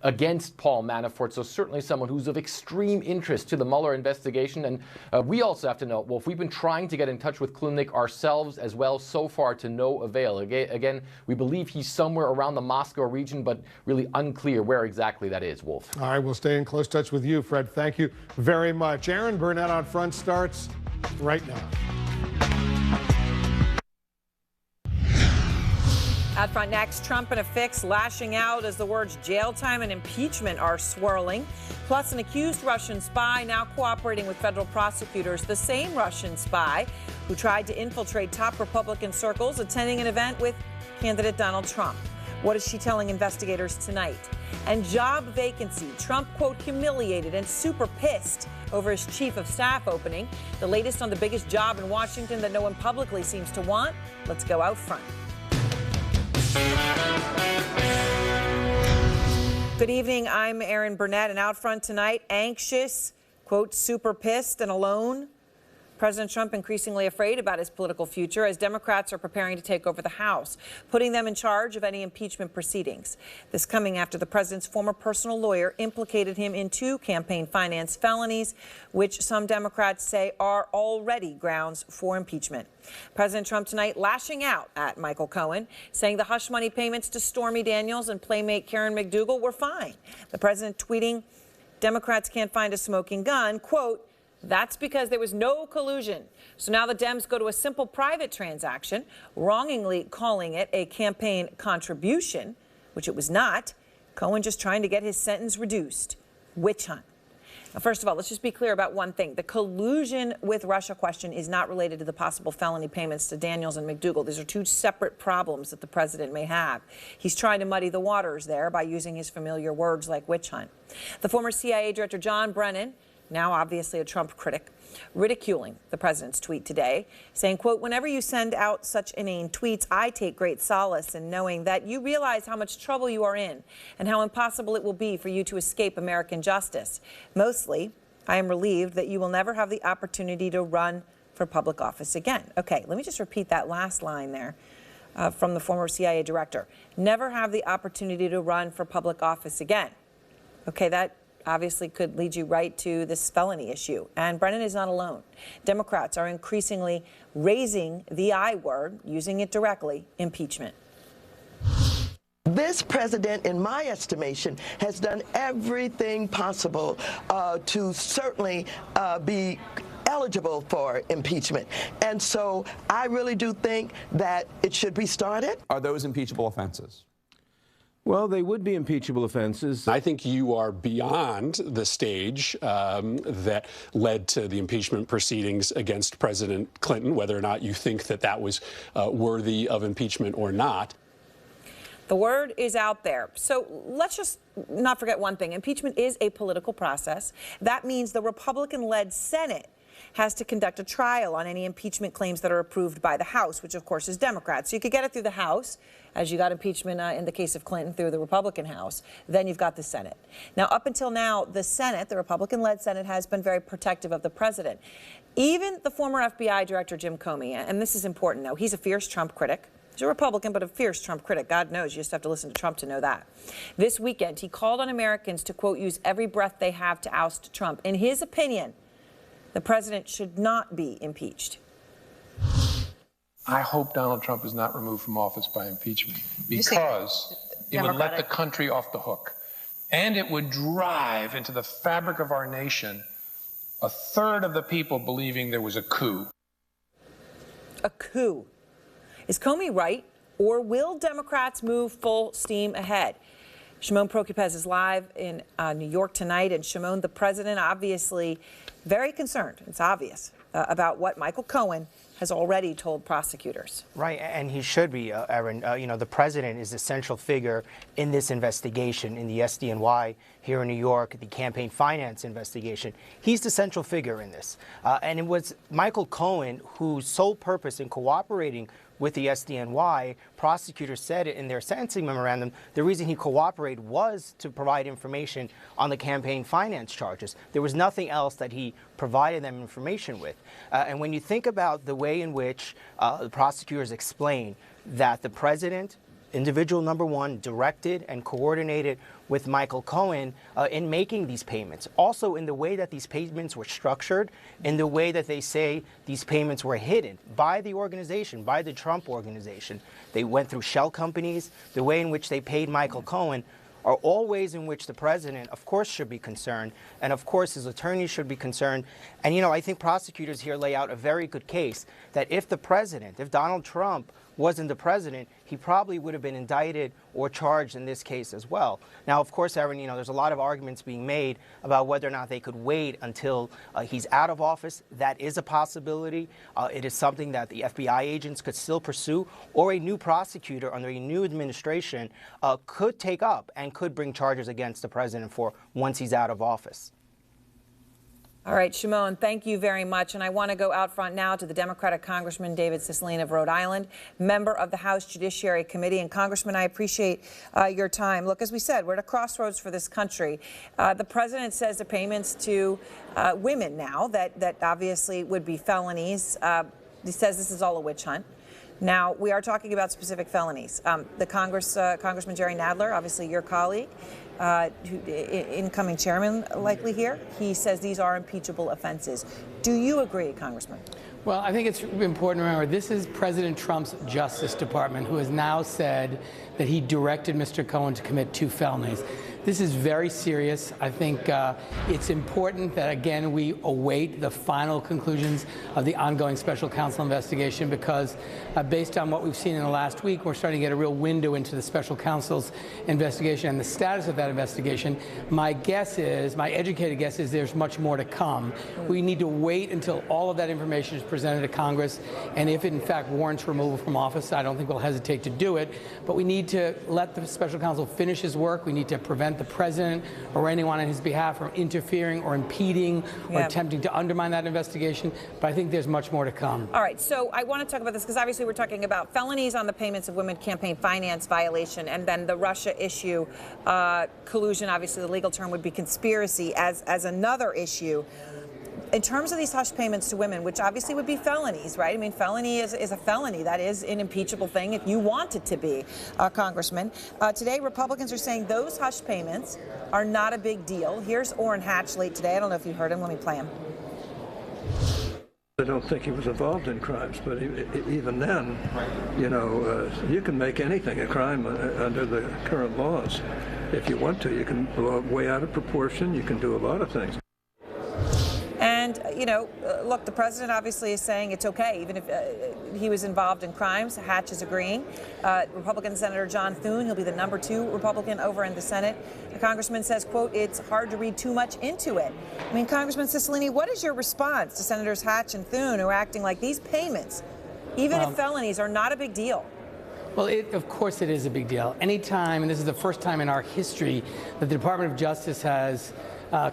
against Paul Manafort. So certainly someone who's of extreme interest to the Mueller investigation. And we also have to know, well, if we've been trying to get in touch with Kilimnik ourselves as well, so far to no avail. Again, we believe he's somewhere around the Moscow region, but really unclear where exactly that is, Wolf. All right, we'll stay in close touch with you, Fred. Thank you very much. Erin Burnett on Front starts right now. Out front next, Trump in a fix, lashing out as the words jail time and impeachment are swirling. Plus, an accused Russian spy now cooperating with federal prosecutors, the same Russian spy who tried to infiltrate top Republican circles, attending an event with candidate Donald Trump. What is she telling investigators tonight? And job vacancy. Trump, quote, humiliated and super pissed over his chief of staff opening. The latest on the biggest job in Washington that no one publicly seems to want. Let's go out front. Good evening. I'm Erin Burnett, and out front tonight, anxious, quote, super pissed and alone. President Trump increasingly afraid about his political future as Democrats are preparing to take over the House, putting them in charge of any impeachment proceedings. This coming after the president's former personal lawyer implicated him in 2 campaign finance felonies, which some Democrats say are already grounds for impeachment. President Trump tonight lashing out at Michael Cohen, saying the hush money payments to Stormy Daniels and playmate Karen McDougal were fine. The president tweeting, Democrats can't find a smoking gun, quote, that's because there was no collusion. So now the Dems go to a simple private transaction, wrongingly calling it a campaign contribution, which it was not. Cohen just trying to get his sentence reduced. Witch hunt. Now, first of all, let's just be clear about one thing. The collusion with Russia question is not related to the possible felony payments to Daniels and McDougal. These are 2 separate problems that the president may have. He's trying to muddy the waters there by using his familiar words like witch hunt. The former CIA Director John Brennan, now obviously a Trump critic, ridiculing the president's tweet today, saying, quote, whenever you send out such inane tweets, I take great solace in knowing that you realize how much trouble you are in and how impossible it will be for you to escape American justice. Mostly, I am relieved that you will never have the opportunity to run for public office again. Okay, let me just repeat that last line there from the former CIA director. Never have the opportunity to run for public office again. Okay, that obviously could lead you right to this felony issue. And Brennan is not alone. Democrats are increasingly raising the I word, using it directly, impeachment. This president, in my estimation, has done everything possible to certainly be eligible for impeachment. And so I really do think that it should be started. Are those impeachable offenses? Well, they would be impeachable offenses. I think you are beyond the stage that led to the impeachment proceedings against President Clinton, whether or not you think that that was worthy of impeachment or not. The word is out there. So let's just not forget one thing. Impeachment is a political process. That means the Republican-led Senate has to conduct a trial on any impeachment claims that are approved by the House, which of course is Democrats. So you could get it through the House, as you got impeachment in the case of Clinton through the Republican House. Then you've got the Senate. Now, up until now, the Senate, the Republican-led Senate, has been very protective of the president. Even the former FBI Director Jim Comey, and this is important though, he's a fierce Trump critic. He's a Republican, but a fierce Trump critic. God knows, you just have to listen to Trump to know that. This weekend, he called on Americans to, quote, use every breath they have to oust Trump. In his opinion, the president should not be impeached. I hope Donald Trump is not removed from office by impeachment because it would let the country off the hook. And it would drive into the fabric of our nation a third of the people believing there was a coup. A coup. Is Comey right, or will Democrats move full steam ahead? Shimon Prokupecz is live in New York tonight, and Shimon, the president, obviously very concerned, it's obvious, about what Michael Cohen has already told prosecutors. Right, and he should be, Erin. You know, the president is the central figure in this investigation, in the SDNY here in New York, the campaign finance investigation. He's the central figure in this. And it was Michael Cohen whose sole purpose in cooperating with the SDNY, prosecutors said in their sentencing memorandum, the reason he cooperated was to provide information on the campaign finance charges. There was nothing else that he provided them information with. And when you think about the way in which the prosecutors explain that the president individual number one directed and coordinated with Michael Cohen in making these payments. Also in the way that these payments were structured, in the way that they say these payments were hidden by the organization, by the Trump organization. They went through shell companies. The way in which they paid Michael Cohen are all ways in which the president, of course, should be concerned, and of course his attorneys should be concerned. And, I think prosecutors here lay out a very good case that if the president, if Donald Trump wasn't the president, he probably would have been indicted or charged in this case as well. Now, of course, Aaron, there's a lot of arguments being made about whether or not they could wait until he's out of office. That is a possibility. It is something that the FBI agents could still pursue, or a new prosecutor under a new administration could take up and could bring charges against the president for once he's out of office. All right, Shimon, thank you very much. And I want to go out front now to the Democratic Congressman David Cicilline of Rhode Island, member of the House Judiciary Committee. And Congressman, I appreciate your time. Look, as we said, we're at a crossroads for this country. The president says the payments to women now that obviously would be felonies. He says this is all a witch hunt. Now, we are talking about specific felonies. The Congressman Jerry Nadler, obviously your colleague, incoming chairman likely here, he says these are impeachable offenses. Do you agree, Congressman? Well, I think it's important to remember this is President Trump's Justice Department, who has now said that he directed Mr. Cohen to commit 2 felonies. This is very serious. I think it's important that, again, we await the final conclusions of the ongoing special counsel investigation, because based on what we've seen in the last week, we're starting to get a real window into the special counsel's investigation and the status of that investigation. My educated guess is there's much more to come. We need to wait until all of that information is presented to Congress, and if it in fact warrants removal from office, I don't think we'll hesitate to do it. But we need to let the special counsel finish his work. We need to prevent the president or anyone on his behalf from interfering or impeding or attempting to undermine that investigation. But I think there's much more to come. All right, so I want to talk about this because obviously we're talking about felonies on the payments of women campaign finance violation, and then the Russia issue, collusion. Obviously, the legal term would be conspiracy as another issue. In terms of these hush payments to women, which obviously would be felonies, right? I mean, felony is a felony. That is an impeachable thing if you want it to be, Congressman. Today, Republicans are saying those hush payments are not a big deal. Here's Orrin Hatch late today. I don't know if you heard him. Let me play him. I don't think he was involved in crimes, but even then, you can make anything a crime under the current laws. If you want to, you can blow it way out of proportion. You can do a lot of things. And, look, the president obviously is saying it's okay, even if he was involved in crimes. Hatch is agreeing. Republican Senator John Thune, he'll be the number 2 Republican over in the Senate. The congressman says, quote, it's hard to read too much into it. I mean, Congressman Cicilline, what is your response to Senators Hatch and Thune, who are acting like these payments, even if felonies, are not a big deal? Well, of course it is a big deal. Anytime, and this is the first time in our history that the Department of Justice has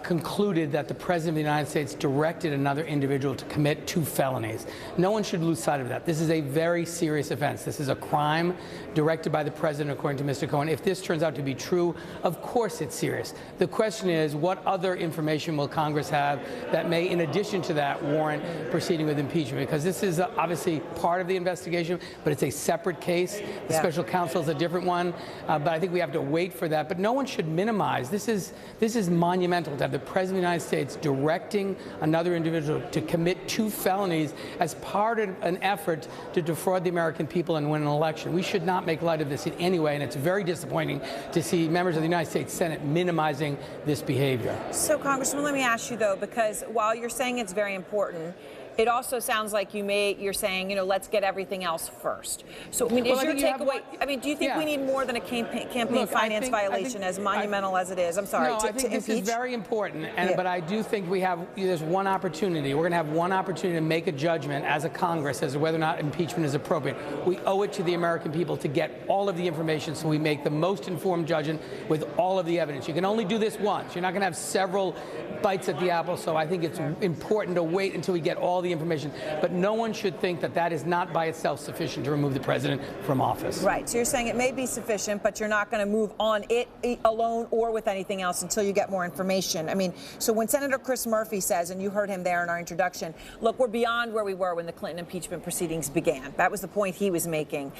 concluded that the President of the United States directed another individual to commit 2 felonies. No one should lose sight of that. This is a very serious offense. This is a crime directed by the President, according to Mr. Cohen. If this turns out to be true, of course it's serious. The question is, what other information will Congress have that may, in addition to that, warrant proceeding with impeachment? Because this is obviously part of the investigation, but it's a separate case. The special counsel is a different one, but I think we have to wait for that. But no one should minimize. This is monumental to have the President of the United States directing another individual to commit 2 felonies as part of an effort to defraud the American people and win an election. We should not make light of this in any way, and it's very disappointing to see members of the United States Senate minimizing this behavior. So, Congressman, let me ask you, though, because while you're saying it's very important, it also sounds like you're saying, let's get everything else first. So, I mean, is your takeaway? I mean, do you think we need more than a campaign finance violation, as monumental as it is? I'm sorry. No, I think this is very important, but I do think there's one opportunity. We're going to have one opportunity to make a judgment as a Congress as to whether or not impeachment is appropriate. We owe it to the American people to get all of the information so we make the most informed judgment with all of the evidence. You can only do this once. You're not going to have several bites at the apple, so I think it's important to wait until we get all all the information. But no one should think that that is not by itself sufficient to remove the president from office. Right. So you're saying it may be sufficient, but you're not going to move on it alone or with anything else until you get more information. I mean, so when Senator Chris Murphy says, and you heard him there in our introduction, look, we're beyond where we were when the Clinton impeachment proceedings began. That was the point he was making.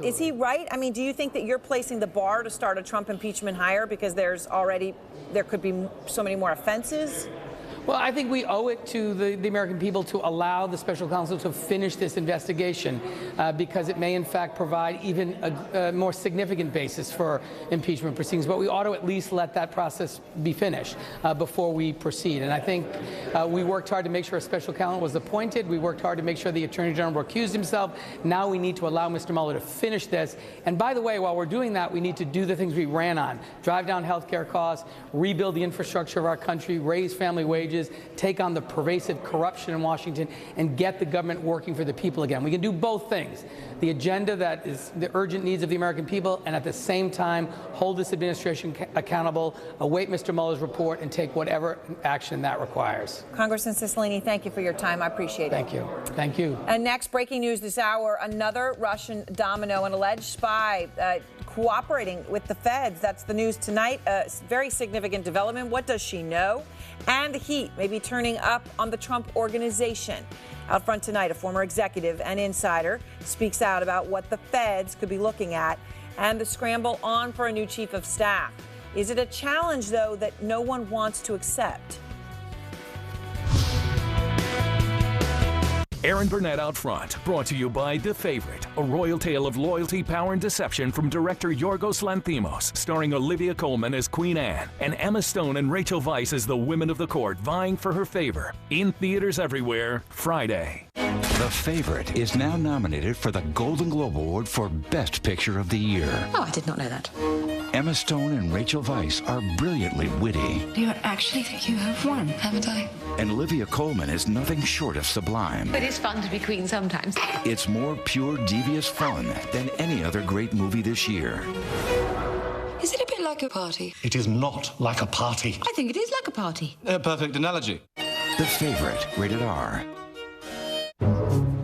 Is he right? I mean, do you think that you're placing the bar to start a Trump impeachment higher because there could be so many more offenses? Well, I think we owe it to the American people to allow the special counsel to finish this investigation because it may, in fact, provide even a more significant basis for impeachment proceedings. But we ought to at least let that process be finished before we proceed. And I think we worked hard to make sure a special counsel was appointed. We worked hard to make sure the Attorney General recused himself. Now we need to allow Mr. Mueller to finish this. And by the way, while we're doing that, we need to do the things we ran on: drive down health care costs, rebuild the infrastructure of our country, raise family wages, take on the pervasive corruption in Washington, and get the government working for the people again. We can do both things: the agenda that is the urgent needs of the American people, and at the same time hold this administration accountable, await Mr. Mueller's report, and take whatever action that requires. Congressman Cicilline, thank you for your time. I appreciate it. Thank you. Thank you. And next, breaking news this hour: another Russian domino, an alleged spy cooperating with the feds. That's the news tonight. A very significant development. What does she know? And the heat may be turning up on the Trump organization. Out front tonight, a former executive and insider speaks out about what the feds could be looking at and the scramble on for a new chief of staff. Is it a challenge, though, that no one wants to accept? Erin Burnett Out Front, brought to you by The Favorite, a royal tale of loyalty, power, and deception from director Yorgos Lanthimos, starring Olivia Colman as Queen Anne and Emma Stone and Rachel Weisz as the women of the court vying for her favor. In theaters everywhere, Friday. The Favorite is now nominated for the Golden Globe Award for Best Picture of the Year. Oh, I did not know that. Emma Stone and Rachel Weisz are brilliantly witty. You actually think you have won, haven't I? And Olivia Colman is nothing short of sublime. But it's fun to be queen sometimes. It's more pure, devious fun than any other great movie this year. Is it a bit like a party? It is not like a party. I think it is like a party. A perfect analogy. The Favorite, rated R.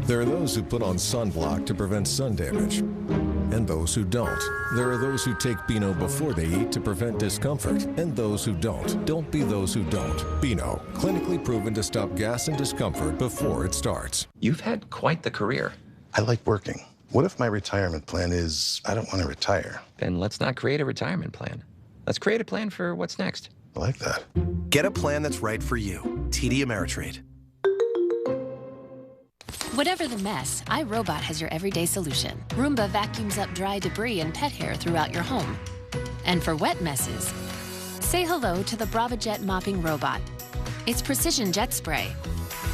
There are those who put on sunblock to prevent sun damage, and those who don't. There are those who take Beano before they eat to prevent discomfort, and those who don't. Don't be those who don't. Beano, clinically proven to stop gas and discomfort before it starts. You've had quite the career. I like working. What if my retirement plan is I don't want to retire? Then let's not create a retirement plan. Let's create a plan for what's next. I like that. Get a plan that's right for you. TD Ameritrade. Whatever the mess, iRobot has your everyday solution. Roomba vacuums up dry debris and pet hair throughout your home. And for wet messes, say hello to the BravaJet mopping robot. Its precision jet spray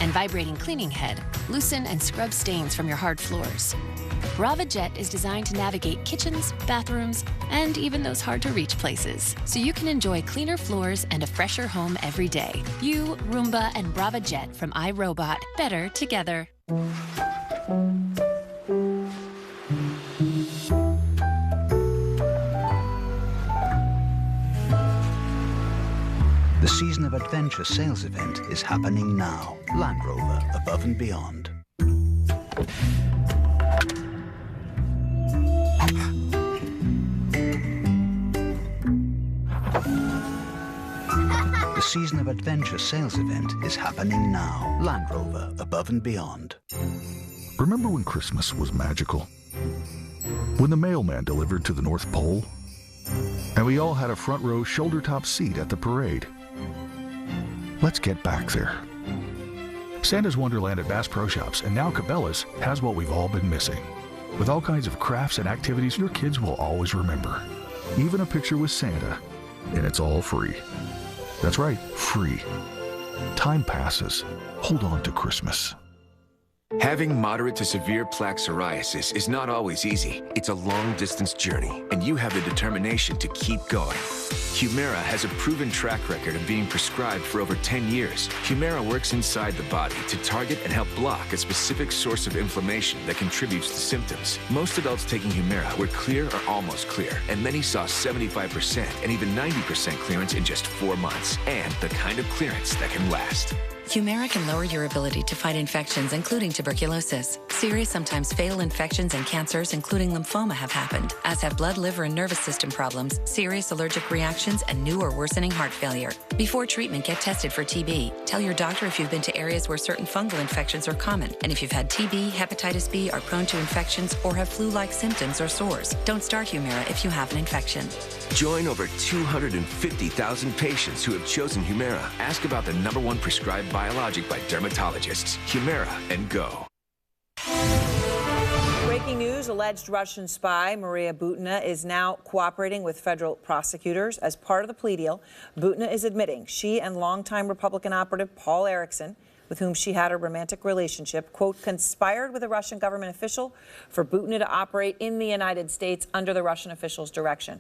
and vibrating cleaning head loosen and scrub stains from your hard floors. BravaJet is designed to navigate kitchens, bathrooms, and even those hard-to-reach places, so you can enjoy cleaner floors and a fresher home every day. You, Roomba, and BravaJet from iRobot. Better together. The Season of Adventure sales event is happening now. Land Rover, above and beyond. The Season of Adventure sales event is happening now. Land Rover, above and beyond. Remember when Christmas was magical? When the mailman delivered to the North Pole? And we all had a front row shoulder-top seat at the parade. Let's get back there. Santa's Wonderland at Bass Pro Shops and now Cabela's has what we've all been missing. With all kinds of crafts and activities your kids will always remember. Even a picture with Santa, and it's all free. That's right, free. Time passes. Hold on to Christmas. Having moderate to severe plaque psoriasis is not always easy. It's a long-distance journey, and you have the determination to keep going. Humira has a proven track record of being prescribed for over 10 years. Humira works inside the body to target and help block a specific source of inflammation that contributes to symptoms. Most adults taking Humira were clear or almost clear, and many saw 75% and even 90% clearance in just 4 months, and the kind of clearance that can last. Humira can lower your ability to fight infections, including tuberculosis. Serious, sometimes fatal infections and cancers, including lymphoma, have happened, as have blood, liver, and nervous system problems, serious allergic reactions, and new or worsening heart failure. Before treatment, get tested for TB. Tell your doctor if you've been to areas where certain fungal infections are common, and if you've had TB, hepatitis B, are prone to infections, or have flu-like symptoms or sores. Don't start Humira if you have an infection. Join over 250,000 patients who have chosen Humira. Ask about the #1 prescribed biologic by dermatologists. Humira and go. Breaking news, alleged Russian spy Maria Butina is now cooperating with federal prosecutors. As part of the plea deal, Butina is admitting she and longtime Republican operative Paul Erickson, with whom she had a romantic relationship, quote, conspired with a Russian government official for Butina to operate in the United States under the Russian official's direction.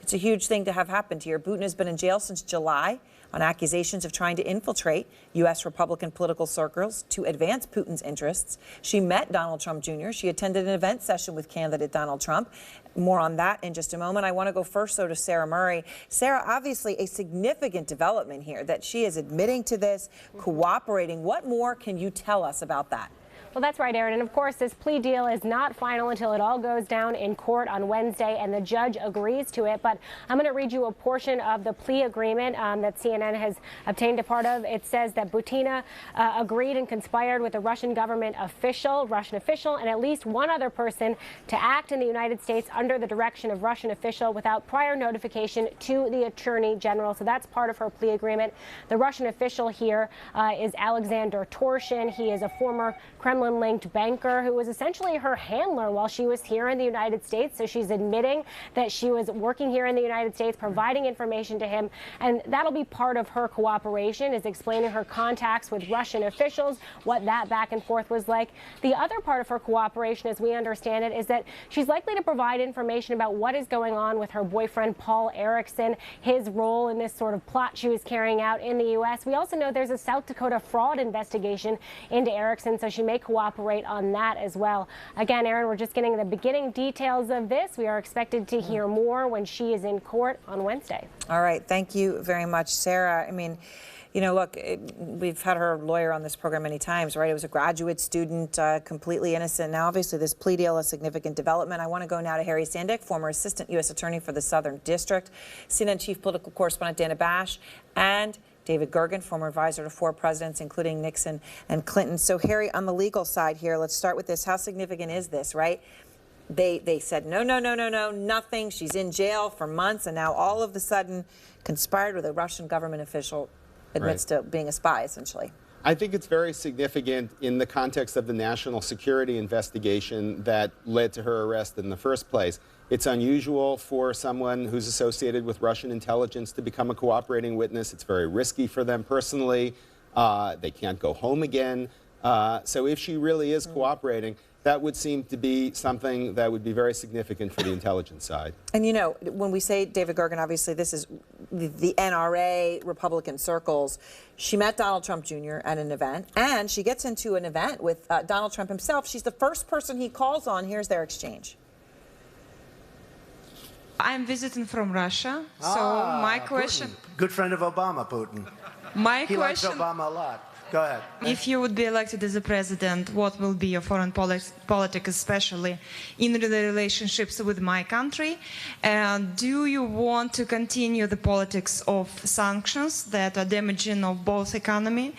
It's a huge thing to have happened here. Butina has been in jail since July on accusations of trying to infiltrate U.S. Republican political circles to advance Putin's interests. She met Donald Trump Jr. She attended an event session with candidate Donald Trump. More on that in just a moment. I want to go first, though, to Sarah Murray. Sarah, obviously a significant development here that she is admitting to this, cooperating. What more can you tell us about that? Well, that's right, Aaron. And of course, this plea deal is not final until it all goes down in court on Wednesday and the judge agrees to it. But I'm going to read you a portion of the plea agreement that CNN has obtained a part of. It says that Butina agreed and conspired with a Russian government official, and at least one other person to act in the United States under the direction of Russian official without prior notification to the Attorney General. So that's part of her plea agreement. The Russian official here is Alexander Torshin. He is a former Kremlin-linked banker who was essentially her handler while she was here in the United States. So she's admitting that she was working here in the United States, providing information to him, and that'll be part of her cooperation, is explaining her contacts with Russian officials, what that back and forth was like. The other part of her cooperation, as we understand it, is that she's likely to provide information about what is going on with her boyfriend, Paul Erickson, his role in this sort of plot she was carrying out in the U.S. We also know there's a South Dakota fraud investigation into Erickson, so she may cooperate on that as well. Again, Aaron, we're just getting the beginning details of this. We are expected to hear more when she is in court on Wednesday. All right. Thank you very much, Sarah. I mean, you know, look, we've had her lawyer on this program many times, right? It was a graduate student, completely innocent. Now, obviously, this plea deal is a significant development. I want to go now to Harry Sandick, former assistant U.S. attorney for the Southern District, CNN chief political correspondent Dana Bash, and David Gergen, former advisor to 4 presidents, including Nixon and Clinton. So, Harry, on the legal side here, let's start with this. How significant is this, right? They said, no, nothing. She's in jail for months, and now all of a sudden conspired with a Russian government official, admits to being a spy, essentially. I think it's very significant in the context of the national security investigation that led to her arrest in the first place. It's unusual for someone who's associated with Russian intelligence to become a cooperating witness. It's very risky for them personally. They can't go home again. So if she really is cooperating, that would seem to be something that would be very significant for the intelligence side. And, you know, when we say David Gergen, obviously this is the NRA, Republican circles. She met Donald Trump Jr. at an event, and she gets into an event with Donald Trump himself. She's the first person he calls on. Here's their exchange. I'm visiting from Russia, so my question... Putin. Good friend of Obama, Putin. He likes Obama a lot. Go ahead. If you would be elected as a president, what will be your foreign politics, especially in the relationships with my country? And do you want to continue the politics of sanctions that are damaging of both economy,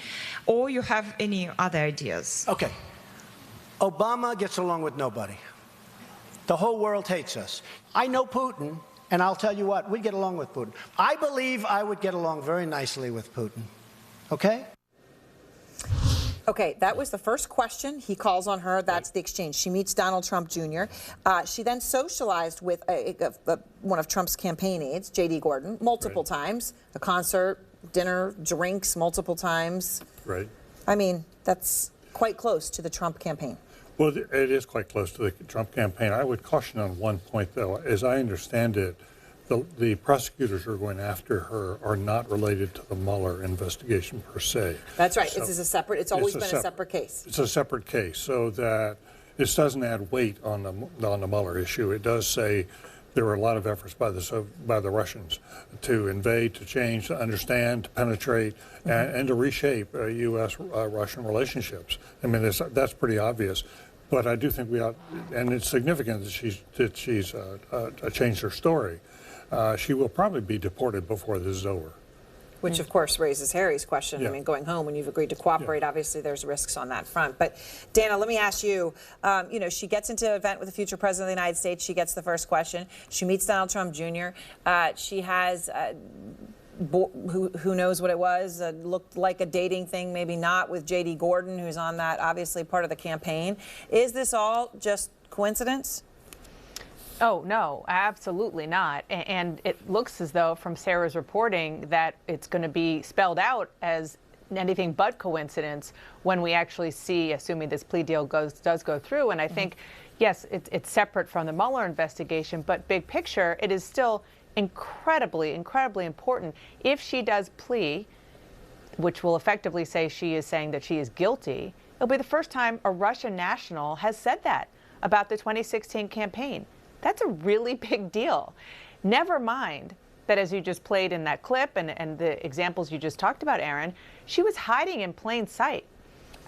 or you have any other ideas? Okay. Obama gets along with nobody. The whole world hates us. I know Putin, and I'll tell you what, we get along with Putin. I believe I would get along very nicely with Putin. Okay? Okay, that was the first question. He calls on her. That's the exchange. She meets Donald Trump Jr. She then socialized with one of Trump's campaign aides, J.D. Gordon, multiple times. A concert, dinner, drinks, multiple times. Right. I mean, that's quite close to the Trump campaign. Well, it is quite close to the Trump campaign. I would caution on one point, though. As I understand it, the prosecutors who are going after her are not related to the Mueller investigation per se. That's right. So This is a separate. It's always been a separate case. It's a separate case, so that this doesn't add weight on the Mueller issue. It does say there were a lot of efforts by the Russians to invade, to change, to understand, to penetrate, and to reshape U.S.-Russian relationships. I mean, that's pretty obvious. But I do think we ought, and it's significant that she's changed her story. She will probably be deported before this is over. Which, of course, raises Harry's question. Yeah. I mean, going home when you've agreed to cooperate, obviously there's risks on that front. But, Dana, let me ask you, you know, she gets into an event with the future president of the United States. She gets the first question. She meets Donald Trump Jr. She has, who knows what it was, looked like a dating thing, maybe not, with J.D. Gordon, who's on that, obviously, part of the campaign. Is this all just coincidence? Oh, no, absolutely not. And it looks as though from Sarah's reporting that it's going to be spelled out as anything but coincidence when we actually see, assuming this plea deal does go through. And I think, yes, it's separate from the Mueller investigation, but big picture, it is still incredibly, incredibly important. If she does plea, which will effectively say she is saying that she is guilty, it'll be the first time a Russian national has said that about the 2016 campaign. That's a really big deal. Never mind that, as you just played in that clip and the examples you just talked about, Aaron, she was hiding in plain sight.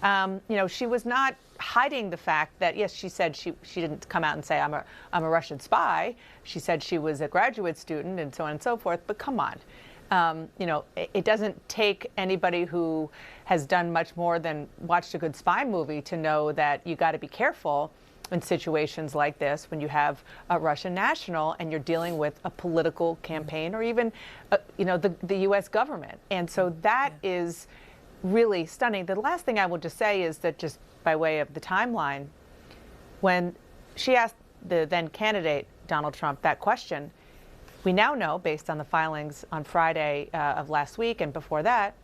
You know, she was not hiding the fact that, yes, she said she didn't come out and say, I'm a Russian spy. She said she was a graduate student and so on and so forth. But come on. You know, it doesn't take anybody who has done much more than watched a good spy movie to know that you got to be careful in situations like this when you have a Russian national and you're dealing with a political campaign or even, you know, the U.S. government. And so that is really stunning. The last thing I will just say is that, just by way of the timeline, when she asked the then candidate, Donald Trump, that question, we now know, based on the filings on Friday of last week and before that,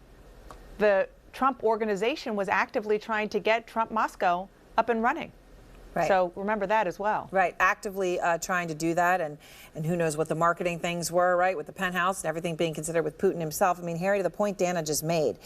the Trump organization was actively trying to get Trump Moscow up and running. Right. So remember that as well. Right, actively trying to do that, and who knows what the marketing things were, right, with the penthouse and everything being considered with Putin himself. I mean, Harry, to the point Dana just made,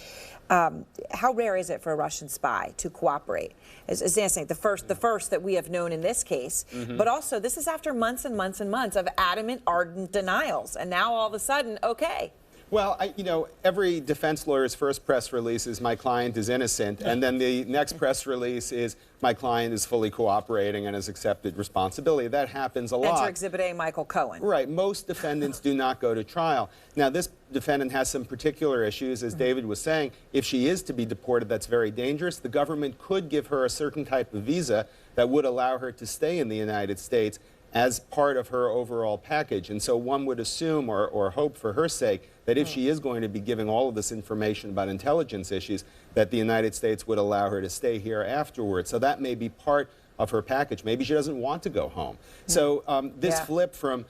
how rare is it for a Russian spy to cooperate? As Dana saying, the first that we have known in this case, but also this is after months and months and months of adamant, ardent denials, and now all of a sudden, okay. Well, you know, every defense lawyer's first press release is my client is innocent, and then the next press release is my client is fully cooperating and has accepted responsibility. That happens a lot. Enter Exhibit A, Michael Cohen. Right. Most defendants do not go to trial. Now, this defendant has some particular issues. As David was saying, if she is to be deported, that's very dangerous. The government could give her a certain type of visa that would allow her to stay in the United States as part of her overall package. And so one would assume or hope for her sake that if she is going to be giving all of this information about intelligence issues, that the United States would allow her to stay here afterwards. So that may be part of her package. Maybe she doesn't want to go home. So this flip from,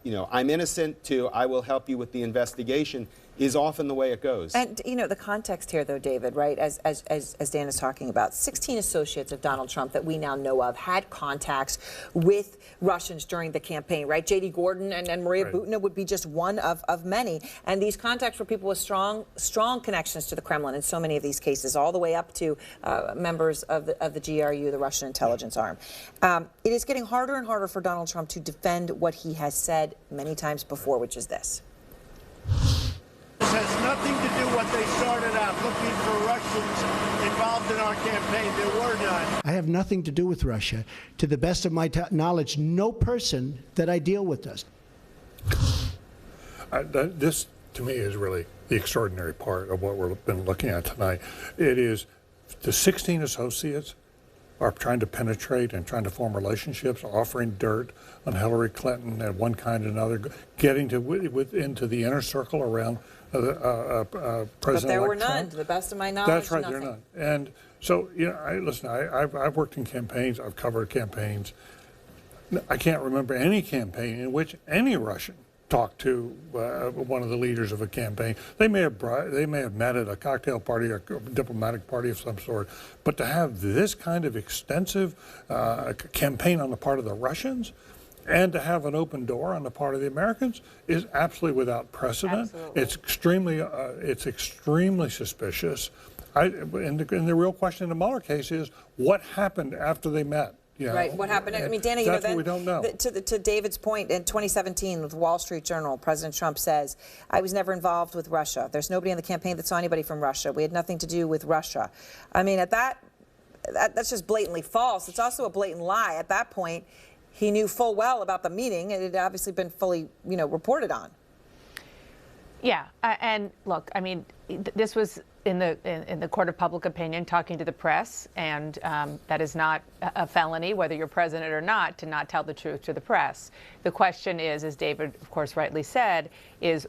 you know, I'm innocent to I will help you with the investigation is often the way it goes. And, you know, the context here, though, David, right, as Dan is talking about, 16 associates of Donald Trump that we now know of had contacts with Russians during the campaign, right? J.D. Gordon and Maria Butina would be just one of many. And these contacts were people with strong connections to the Kremlin in so many of these cases, all the way up to members of the GRU, the Russian intelligence arm. It is getting harder and harder for Donald Trump to defend what he has said many times before, which is this. This has nothing to do what they started out looking for Russians involved in our campaign. There were none. I have nothing to do with Russia. To the best of my knowledge, no person that I deal with does. This, to me, is really the extraordinary part of what we've been looking at tonight. It is the 16 associates are trying to penetrate and trying to form relationships, offering dirt on Hillary Clinton and one kind and another, getting into the inner circle around President-elect But there were none, Trump. to the best of my knowledge. That's right, nothing. there are none. And so, you know, listen, I've worked in campaigns, I've covered campaigns. I can't remember any campaign in which any Russian talked to one of the leaders of a campaign. They may have met at a cocktail party or a diplomatic party of some sort, but to have this kind of extensive campaign on the part of the Russians and to have an open door on the part of the Americans is absolutely without precedent. Absolutely. It's extremely suspicious. And the real question in the Mueller case is what happened after they met. Yeah. Right. What happened? I mean, Dana, you know, That's what we don't know. To David's point, in 2017 with Wall Street Journal, President Trump says, I was never involved with Russia. There's nobody in the campaign that saw anybody from Russia. We had nothing to do with Russia. I mean, that's just blatantly false. It's also a blatant lie. At that point, he knew full well about the meeting. It had obviously been fully, reported on. Yeah, and look, I mean, this was in the court of public opinion, talking to the press, and that is not a felony, whether you're president or not, to not tell the truth to the press. The question is, as David, of course, rightly said, is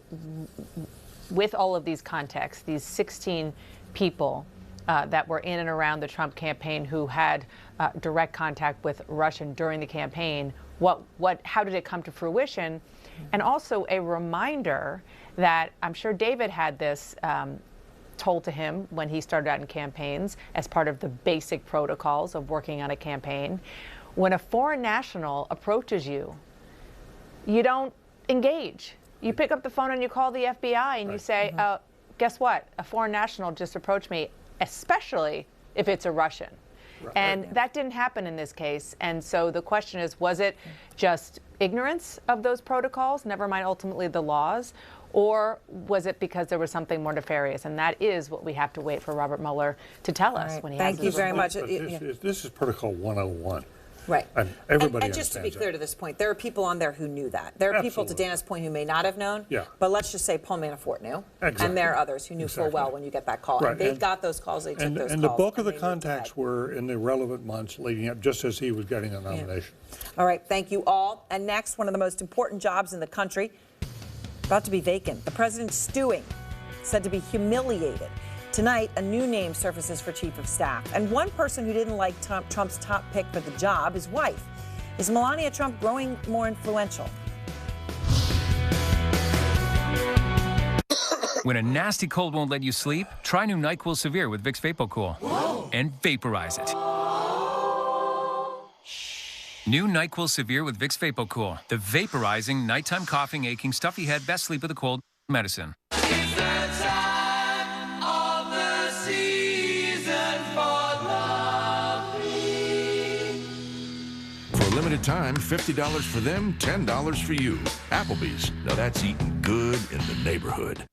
with all of these contexts, these 16 people that were in and around the Trump campaign who had direct contact with Russia during the campaign, how did it come to fruition? And also a reminder that I'm sure David had this told to him when he started out in campaigns as part of the basic protocols of working on a campaign. When a foreign national approaches you, you don't engage. You pick up the phone and you call the FBI and you say, guess what? A foreign national just approached me, especially if it's a Russian. And that didn't happen in this case. And so the question is, was it just ignorance of those protocols, never mind ultimately the laws, or was it because there was something more nefarious? And that is what we have to wait for Robert Mueller to tell us when he has Thank you very much. This is Protocol 101. Right. And everybody and just to be clear to this point, there are people on there who knew that. There are people, to Dana's point, who may not have known. Yeah. But let's just say Paul Manafort knew. Exactly. And there are others who knew full well when you get that call. Right. And they got those calls, they took those calls. And the bulk of the contacts were in the relevant months leading up, just as he was getting the nomination. All right, thank you all. And next, one of the most important jobs in the country, about to be vacant. The president's stewing, said to be humiliated. Tonight, a new name surfaces for chief of staff. And one person who didn't like Trump's top pick for the job, his wife. Is Melania Trump growing more influential? When a nasty cold won't let you sleep, try new NyQuil Severe with Vicks VapoCool. Whoa. And vaporize it. New NyQuil Severe with Vicks VapoCool. The vaporizing, nighttime coughing, aching, stuffy head, best sleep with a cold medicine. Limited time, $50 for them, $10 for you. Applebee's. Now that's eating good in the neighborhood.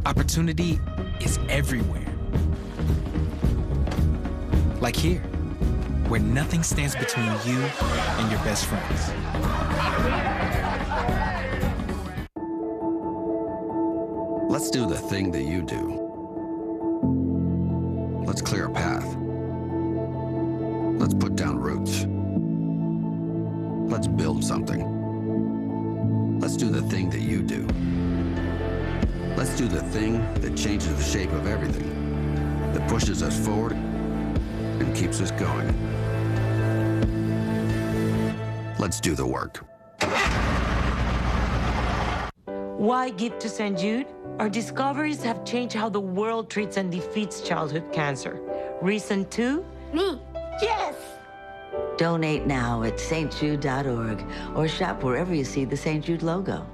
Opportunity is everywhere. Like here, where nothing stands between you and your best friends. Let's do the thing that you do. Let's clear a path. Let's put down roots. Let's build something. Let's do the thing that you do. Let's do the thing that changes the shape of everything, that pushes us forward and keeps us going. Let's do the work. Why give to St. Jude? Our discoveries have changed how the world treats and defeats childhood cancer. Reason 2? Me. Yes! Donate now at stjude.org or shop wherever you see the St. Jude logo.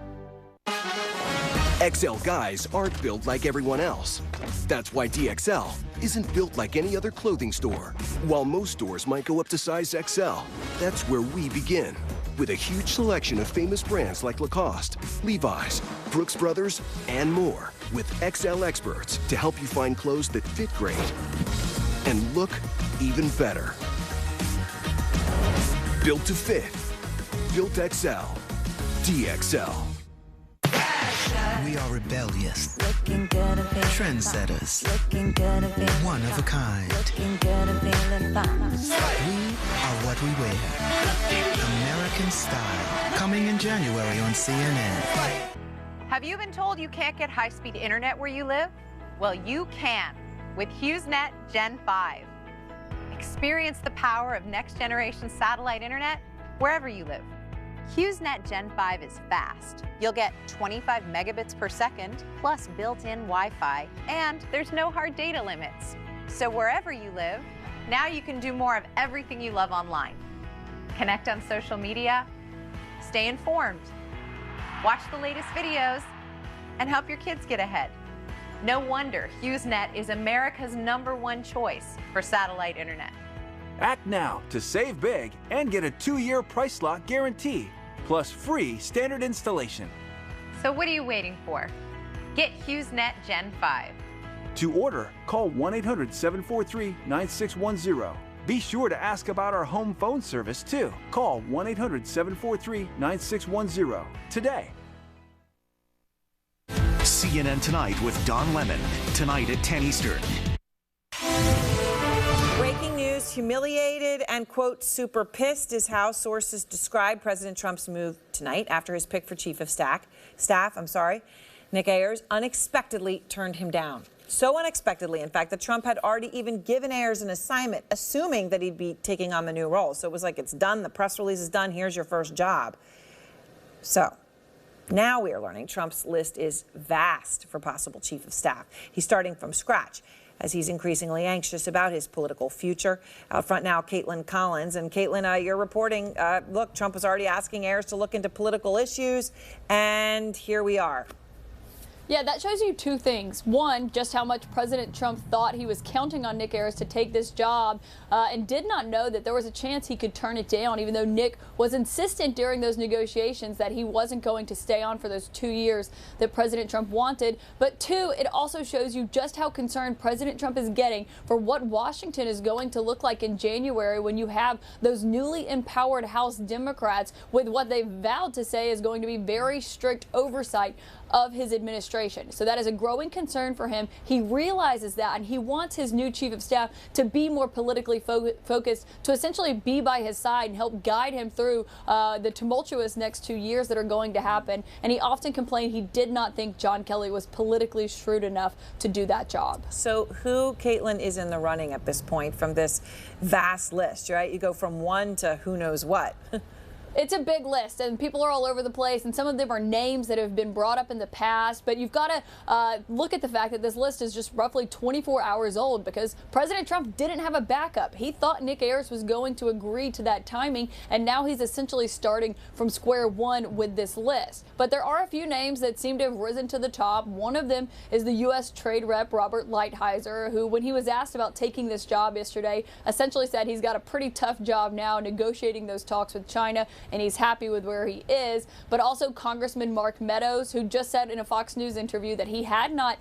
XL guys aren't built like everyone else. That's why DXL isn't built like any other clothing store. While most stores might go up to size XL, that's where we begin. With a huge selection of famous brands like Lacoste, Levi's, Brooks Brothers, and more. With XL experts to help you find clothes that fit great and look even better. Built to fit. Built XL. DXL. We are rebellious, trendsetters, one of a kind. We are what we wear. American Style, coming in January on CNN. Have you been told you can't get high-speed internet where you live? Well, you can with HughesNet Gen 5. Experience the power of next-generation satellite internet wherever you live. HughesNet Gen 5 is fast. You'll get 25 megabits per second, plus built-in Wi-Fi, and there's no hard data limits. So wherever you live, now you can do more of everything you love online. Connect on social media, stay informed, watch the latest videos, and help your kids get ahead. No wonder HughesNet is America's #1 choice for satellite internet. Act now to save big and get a 2-year price lock guarantee, plus free standard installation. So what are you waiting for? Get HughesNet Gen 5. To order, call 1-800-743-9610. Be sure to ask about our home phone service, too. Call 1-800-743-9610 today. CNN Tonight with Don Lemon, tonight at 10 Eastern. Breaking news, humiliated and, quote, super pissed is how sources describe President Trump's move tonight after his pick for chief of staff, Nick Ayers, unexpectedly turned him down. So unexpectedly, in fact, that Trump had already even given Ayers an assignment, assuming that he'd be taking on the new role. So it was like, it's done, the press release is done, here's your first job. So now we are learning Trump's list is vast for possible chief of staff. He's starting from scratch, as he's increasingly anxious about his political future. Out front now, Caitlin Collins. And Caitlin, you're reporting, look, Trump was already asking Ayers to look into political issues, and here we are. Yeah, that shows you two things. One, just how much President Trump thought he was counting on Nick Ayers to take this job and did not know that there was a chance he could turn it down, even though Nick was insistent during those negotiations that he wasn't going to stay on for those 2 years that President Trump wanted. But two, it also shows you just how concerned President Trump is getting for what Washington is going to look like in January when you have those newly empowered House Democrats with what they've vowed to say is going to be very strict oversight of his administration. So that is a growing concern for him. He realizes that, and he wants his new chief of staff to be more politically focused, to essentially be by his side and help guide him through the tumultuous next 2 years that are going to happen. And he often complained he did not think John Kelly was politically shrewd enough to do that job. So who, Caitlin, is in the running at this point from this vast list, right? You go from one to who knows what. It's a big list, and people are all over the place, and some of them are names that have been brought up in the past. But you've got to look at the fact that this list is just roughly 24 hours old because President Trump didn't have a backup. He thought Nick Ayers was going to agree to that timing, and now he's essentially starting from square one with this list. But there are a few names that seem to have risen to the top. One of them is the U.S. Trade Rep Robert Lighthizer, who, when he was asked about taking this job yesterday, essentially said he's got a pretty tough job now negotiating those talks with China, and he's happy with where he is. But also Congressman Mark Meadows, who just said in a Fox News interview that he had not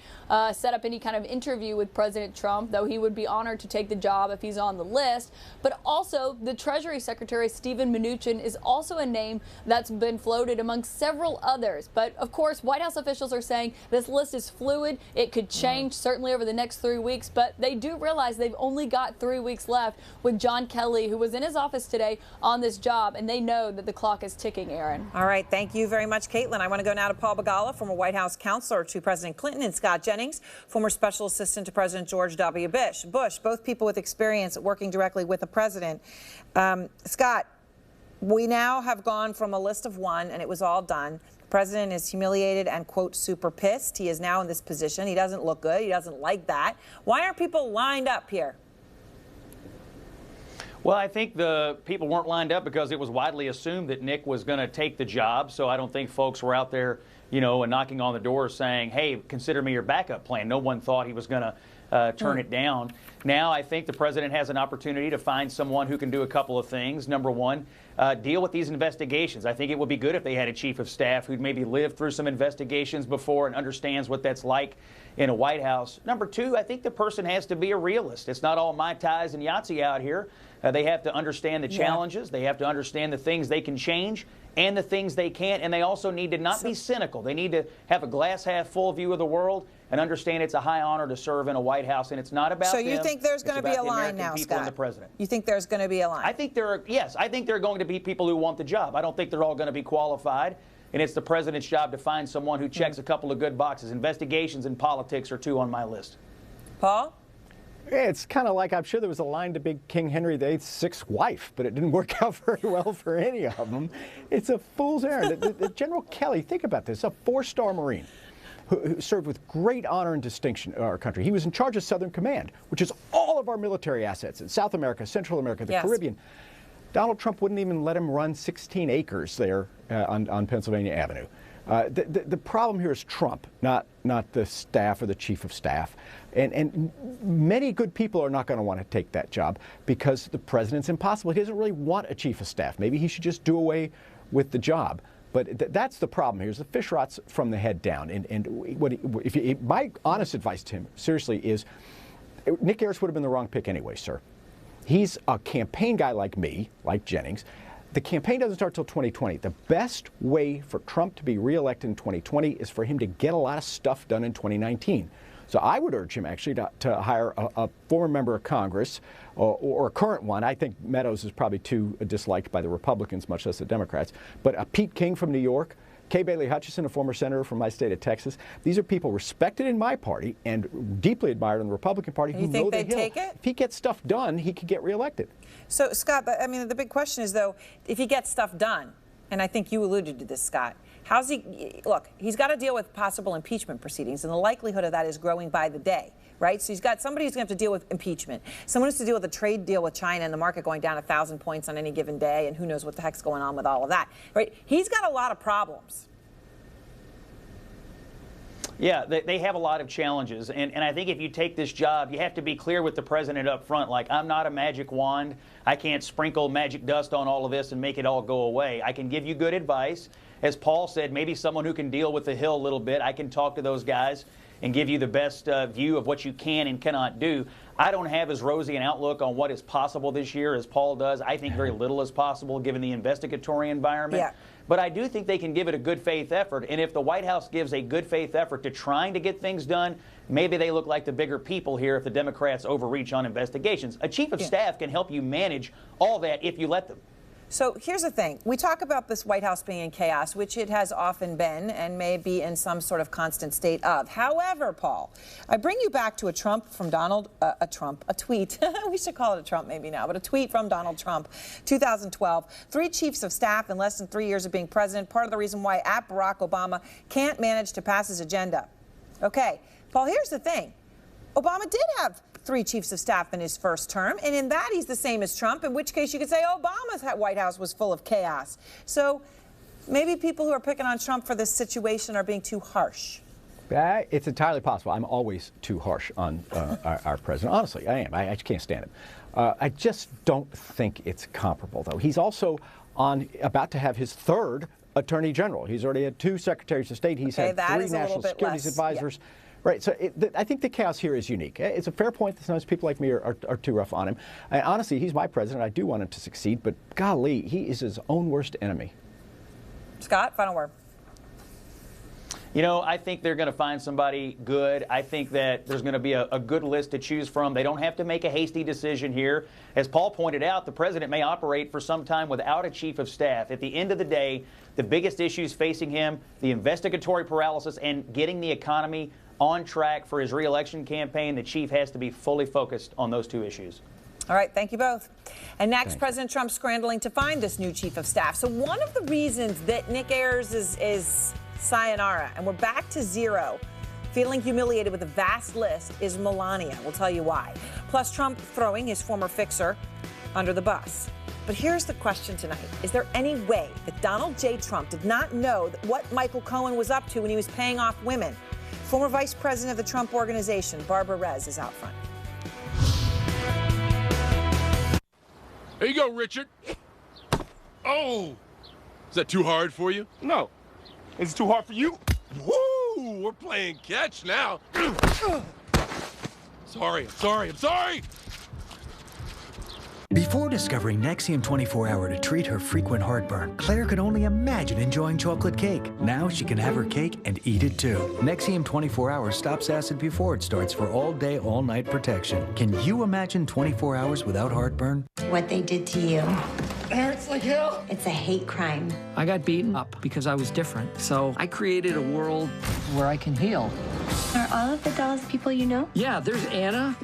set up any kind of interview with President Trump, though he would be honored to take the job if he's on the list. But also the Treasury Secretary Steven Mnuchin is also a name that's been floated among several others. But of course, White House officials are saying this list is fluid. It could change certainly over the next 3 weeks, but they do realize they've only got 3 weeks left with John Kelly, who was in his office today on this job, and they know that the clock is ticking, Aaron. All right. Thank you very much, Caitlin. I want to go now to Paul Begala, former White House counselor to President Clinton, and Scott Jennings, former special assistant to President George W. Bush, both people with experience working directly with the president. Scott, we now have gone from a list of one, and it was all done. The president is humiliated and, quote, super pissed. He is now in this position. He doesn't look good. He doesn't like that. Why aren't people lined up here? Well, I think the people weren't lined up because it was widely assumed that Nick was going to take the job. So I don't think folks were out there, you know, and knocking on the door saying, hey, consider me your backup plan. No one thought he was going to turn it down. Now I think the president has an opportunity to find someone who can do a couple of things. Number one, deal with these investigations. I think it would be good if they had a chief of staff who'd maybe lived through some investigations before and understands what that's like in a White House. Number two, I think the person has to be a realist. It's not all Mai Tais and Yahtzee out here. They have to understand the challenges. They have to understand the things they can change and the things they can't. And they also need to not be cynical. They need to have a glass half full view of the world and understand it's a high honor to serve in a White House. And it's not about So you think there's going to be a line now, Scott? Scott? The president. You think there's going to be a line? I think there are, yes, I think there are going to be people who want the job. I don't think they're all going to be qualified. And it's the president's job to find someone who checks a couple of good boxes. Investigations and politics are two on my list. Paul? It's kind of like, I'm sure there was a line to be King Henry VIII's sixth wife, but it didn't work out very well for any of them. It's a fool's errand. General Kelly, think about this, a four-star Marine who served with great honor and distinction in our country. He was in charge of Southern Command, which is all of our military assets in South America, Central America, the Caribbean. Donald Trump wouldn't even let him run 16 acres there on Pennsylvania Avenue. The problem here is Trump, not the staff or the chief of staff. And many good people are not going to want to take that job because the president's impossible. He doesn't really want a chief of staff. Maybe he should just do away with the job. But that's the problem here, is the fish rots from the head down. My honest advice to him, seriously, is Nick Ayers would have been the wrong pick anyway, sir. He's a campaign guy like me, like Jennings. The campaign doesn't start till 2020. The best way for Trump to be reelected in 2020 is for him to get a lot of stuff done in 2019. So I would urge him actually to hire a former member of Congress or a current one. I think Meadows is probably too disliked by the Republicans, much less the Democrats. But Pete King from New York, Kay Bailey Hutchison, a former senator from my state of Texas. These are people respected in my party and deeply admired in the Republican Party. You think they'd take it? If he gets stuff done, he could get reelected. So, Scott, I mean, the big question is, though, if he gets stuff done, and I think you alluded to this, Scott, how's he, look, he's got to deal with possible impeachment proceedings, and the likelihood of that is growing by the day, right? So he's got somebody who's going to have to deal with impeachment. Someone who's to deal with a trade deal with China and the market going down 1,000 points on any given day, and who knows what the heck's going on with all of that, right? He's got a lot of problems. Yeah, they have a lot of challenges. And I think if you take this job, you have to be clear with the president up front. Like, I'm not a magic wand. I can't sprinkle magic dust on all of this and make it all go away. I can give you good advice. As Paul said, maybe someone who can deal with the Hill a little bit. I can talk to those guys and give you the best view of what you can and cannot do. I don't have as rosy an outlook on what is possible this year as Paul does. I think very little is possible given the investigatory environment. Yeah. But I do think they can give it a good faith effort. And if the White House gives a good faith effort to trying to get things done, maybe they look like the bigger people here if the Democrats overreach on investigations. A chief of staff can help you manage all that if you let them. So here's the thing. We talk about this White House being in chaos, which it has often been and may be in some sort of constant state of. However, Paul, I bring you back to a tweet. We should call it a Trump maybe now, but a tweet from Donald Trump, 2012. 3 chiefs of staff in less than 3 years of being president. Part of the reason why Barack Obama can't manage to pass his agenda. Okay, Paul, here's the thing. Obama did have 3 chiefs of staff in his first term, and in that he's the same as Trump, in which case you could say Obama's White House was full of chaos. So maybe people who are picking on Trump for this situation are being too harsh. It's entirely possible. I'm always too harsh on our president. Honestly, I am. I can't stand him. I just don't think it's comparable, though. He's also about to have his 3rd attorney general. He's already had 2 secretaries of state. He's had 3 national security advisors. Yeah. Right, so I think the chaos here is unique. It's a fair point that sometimes people like me are too rough on him. And honestly, he's my president. I do want him to succeed, but golly, he is his own worst enemy. Scott, final word. You know, I think they're going to find somebody good. I think that there's going to be a good list to choose from. They don't have to make a hasty decision here. As Paul pointed out, the president may operate for some time without a chief of staff. At the end of the day, the biggest issues facing him, the investigatory paralysis and getting the economy on track for his re-election campaign, the chief has to be fully focused on those 2 issues. All right, thank you both. And next, President Trump scrambling to find this new chief of staff. So one of the reasons that Nick Ayers is sayonara, and we're back to 0, feeling humiliated with a vast list, is Melania. We'll tell you why. Plus, Trump throwing his former fixer under the bus. But here's the question tonight. Is there any way that Donald J. Trump did not know what Michael Cohen was up to when he was paying off women? Former Vice President of the Trump Organization, Barbara Rez, is out front. There you go, Richard. Oh! Is that too hard for you? No. Is it too hard for you? Woo! We're playing catch now. Sorry. Before discovering Nexium 24-Hour to treat her frequent heartburn, Claire could only imagine enjoying chocolate cake. Now she can have her cake and eat it too. Nexium 24-Hour stops acid before it starts for all-day, all-night protection. Can you imagine 24 hours without heartburn? What they did to you. It hurts like hell. It's a hate crime. I got beaten up because I was different. So I created a world where I can heal. Are all of the dolls people you know? Yeah, there's Anna,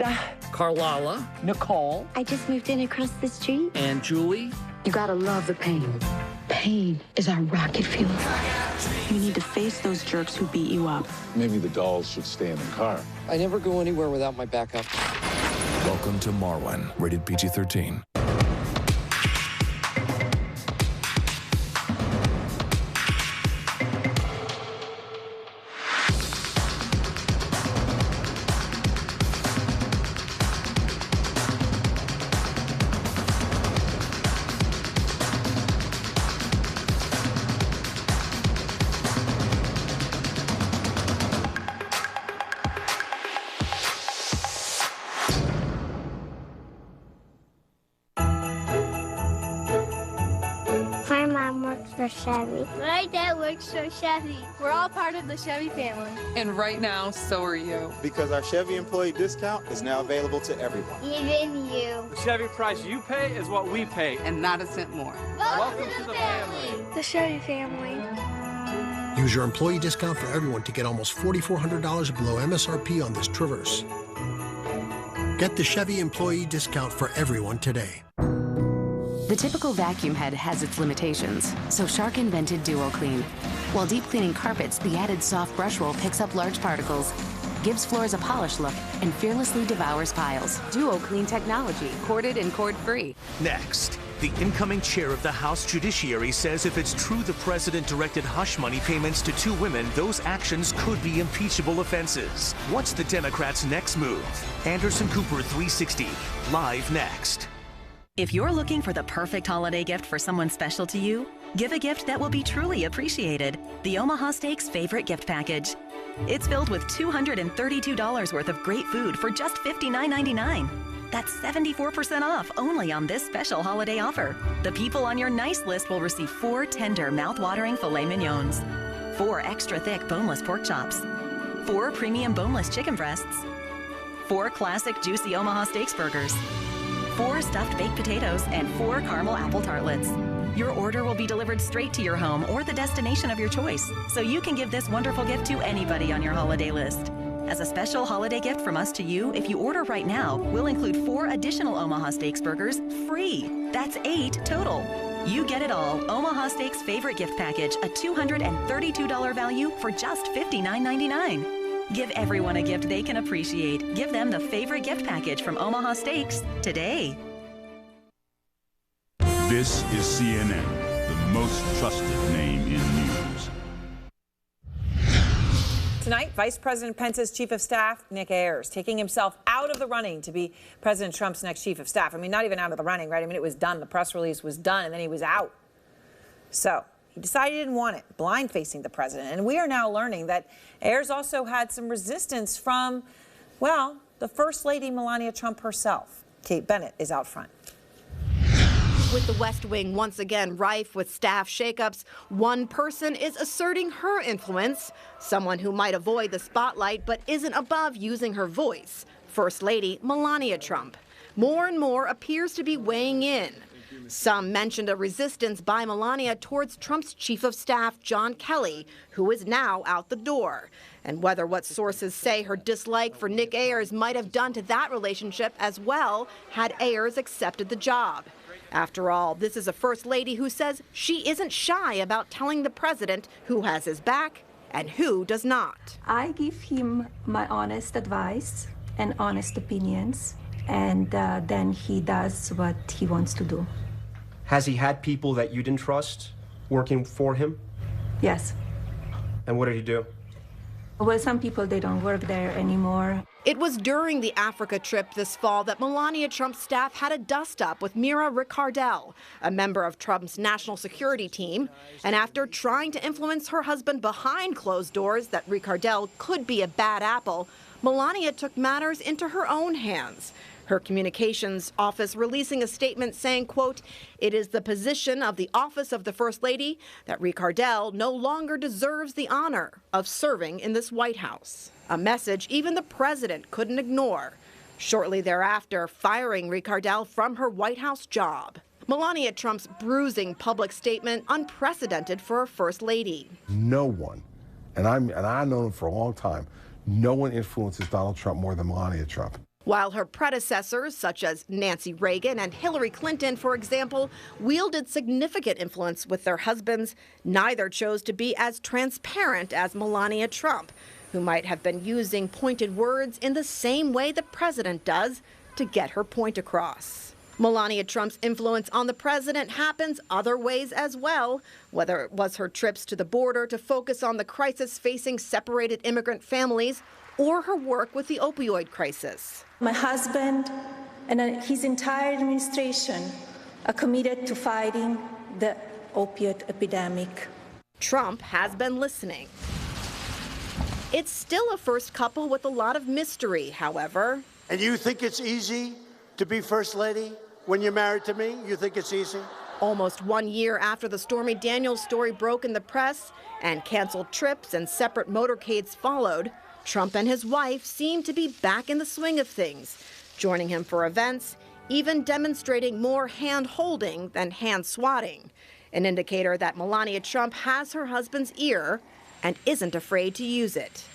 Carlala, Nicole. I just moved in across the street. And Julie. You gotta love the pain. Pain is our rocket fuel. You need to face those jerks who beat you up. Maybe the dolls should stay in the car. I never go anywhere without my backup. Welcome to Marwen, rated PG-13. for Chevy. My dad works for Chevy. We're all part of the Chevy family. And right now, so are you. Because our Chevy employee discount is now available to everyone. Even you. The Chevy price you pay is what we pay, and not a cent more. Welcome to the family. The Chevy family. Use your employee discount for everyone to get almost $4,400 below MSRP on this Traverse. Get the Chevy employee discount for everyone today. The typical vacuum head has its limitations, so Shark invented Duo Clean. While deep cleaning carpets, the added soft brush roll picks up large particles, gives floors a polished look, and fearlessly devours piles. Duo Clean technology, corded and cord-free. Next, the incoming chair of the House Judiciary says if it's true the president directed hush money payments to two women, those actions could be impeachable offenses. What's the Democrats' next move? Anderson Cooper 360, live next. If you're looking for the perfect holiday gift for someone special to you, give a gift that will be truly appreciated. The Omaha Steaks Favorite Gift Package. It's filled with $232 worth of great food for just $59.99. That's 74% off only on this special holiday offer. The people on your nice list will receive 4 tender, mouth-watering filet mignons, 4 extra thick boneless pork chops, 4 premium boneless chicken breasts, 4 classic juicy Omaha Steaks burgers, 4 stuffed baked potatoes, and 4 caramel apple tartlets. Your order will be delivered straight to your home or the destination of your choice, so you can give this wonderful gift to anybody on your holiday list. As a special holiday gift from us to you, if you order right now, we'll include 4 additional Omaha Steaks burgers free. That's 8 total. You get it all. Omaha Steaks Favorite Gift Package, a $232 value for just $59.99. Give everyone a gift they can appreciate. Give them the Favorite Gift Package from Omaha Steaks today. This is CNN, the most trusted name in news. Tonight, Vice President Pence's Chief of Staff, Nick Ayers, taking himself out of the running to be President Trump's next Chief of Staff. I mean, not even out of the running, right? I mean, it was done. The press release was done, and then he was out. So he decided he didn't want it, blind-facing the president. And we are now learning that Ayers also had some resistance from, well, the First Lady Melania Trump herself. Kate Bennett is out front. With the West Wing once again rife with staff shakeups, one person is asserting her influence, someone who might avoid the spotlight but isn't above using her voice, First Lady Melania Trump. More and more appears to be weighing in. Some mentioned a resistance by Melania towards Trump's Chief of Staff, John Kelly, who is now out the door. And whether what sources say her dislike for Nick Ayers might have done to that relationship as well had Ayers accepted the job. After all, this is a First Lady who says she isn't shy about telling the president who has his back and who does not. I give him my honest advice and honest opinions, and then he does what he wants to do. Has he had people that you didn't trust working for him? Yes. And what did he do? Well, some people, they don't work there anymore. It was during the Africa trip this fall that Melania Trump's staff had a dust-up with Mira Ricardel, a member of Trump's national security team. And after trying to influence her husband behind closed doors that Ricardel could be a bad apple, Melania took matters into her own hands. Her communications office releasing a statement saying, quote, "It is the position of the office of the First Lady that Ricardel no longer deserves the honor of serving in this White House." A message even the president couldn't ignore. Shortly thereafter, firing Ricardel from her White House job. Melania Trump's bruising public statement unprecedented for a First Lady. No one, and I've known him for a long time, no one influences Donald Trump more than Melania Trump. While her predecessors, such as Nancy Reagan and Hillary Clinton, for example, wielded significant influence with their husbands, neither chose to be as transparent as Melania Trump, who might have been using pointed words in the same way the president does to get her point across. Melania Trump's influence on the president happens other ways as well, whether it was her trips to the border to focus on the crisis facing separated immigrant families or her work with the opioid crisis. My husband and his entire administration are committed to fighting the opioid epidemic. Trump has been listening. It's still a first couple with a lot of mystery, however. And you think it's easy to be First Lady when you're married to me? You think it's easy? Almost 1 year after the Stormy Daniels story broke in the press and canceled trips and separate motorcades followed, Trump and his wife seem to be back in the swing of things, joining him for events, even demonstrating more hand-holding than hand-swatting, an indicator that Melania Trump has her husband's ear and isn't afraid to use it.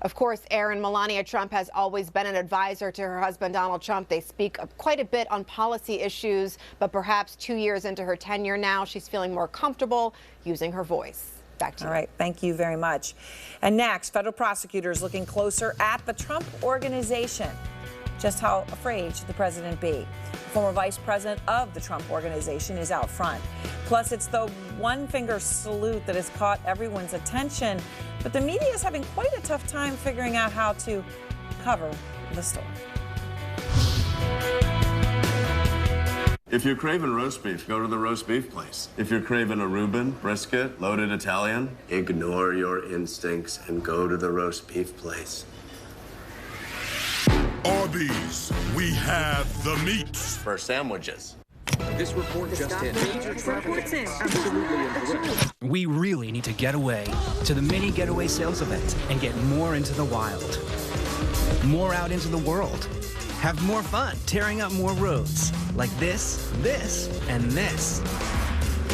Of course, Aaron, Melania Trump has always been an advisor to her husband, Donald Trump. They speak quite a bit on policy issues, but perhaps 2 years into her tenure now, she's feeling more comfortable using her voice. Back to you. All right, thank you very much. And next, federal prosecutors looking closer at the Trump Organization. Just how afraid should the president be? The former vice president of the Trump Organization is out front. Plus, it's the one-finger salute that has caught everyone's attention, but the media is having quite a tough time figuring out how to cover the story. If you're craving roast beef, go to the roast beef place. If you're craving a Reuben, brisket, loaded Italian, ignore your instincts and go to the roast beef place. Arby's, we have the meats. For sandwiches. This report just in. We really need to get away to the mini getaway sales event and get more into the wild. More out into the world. Have more fun tearing up more roads. Like this, this, and this.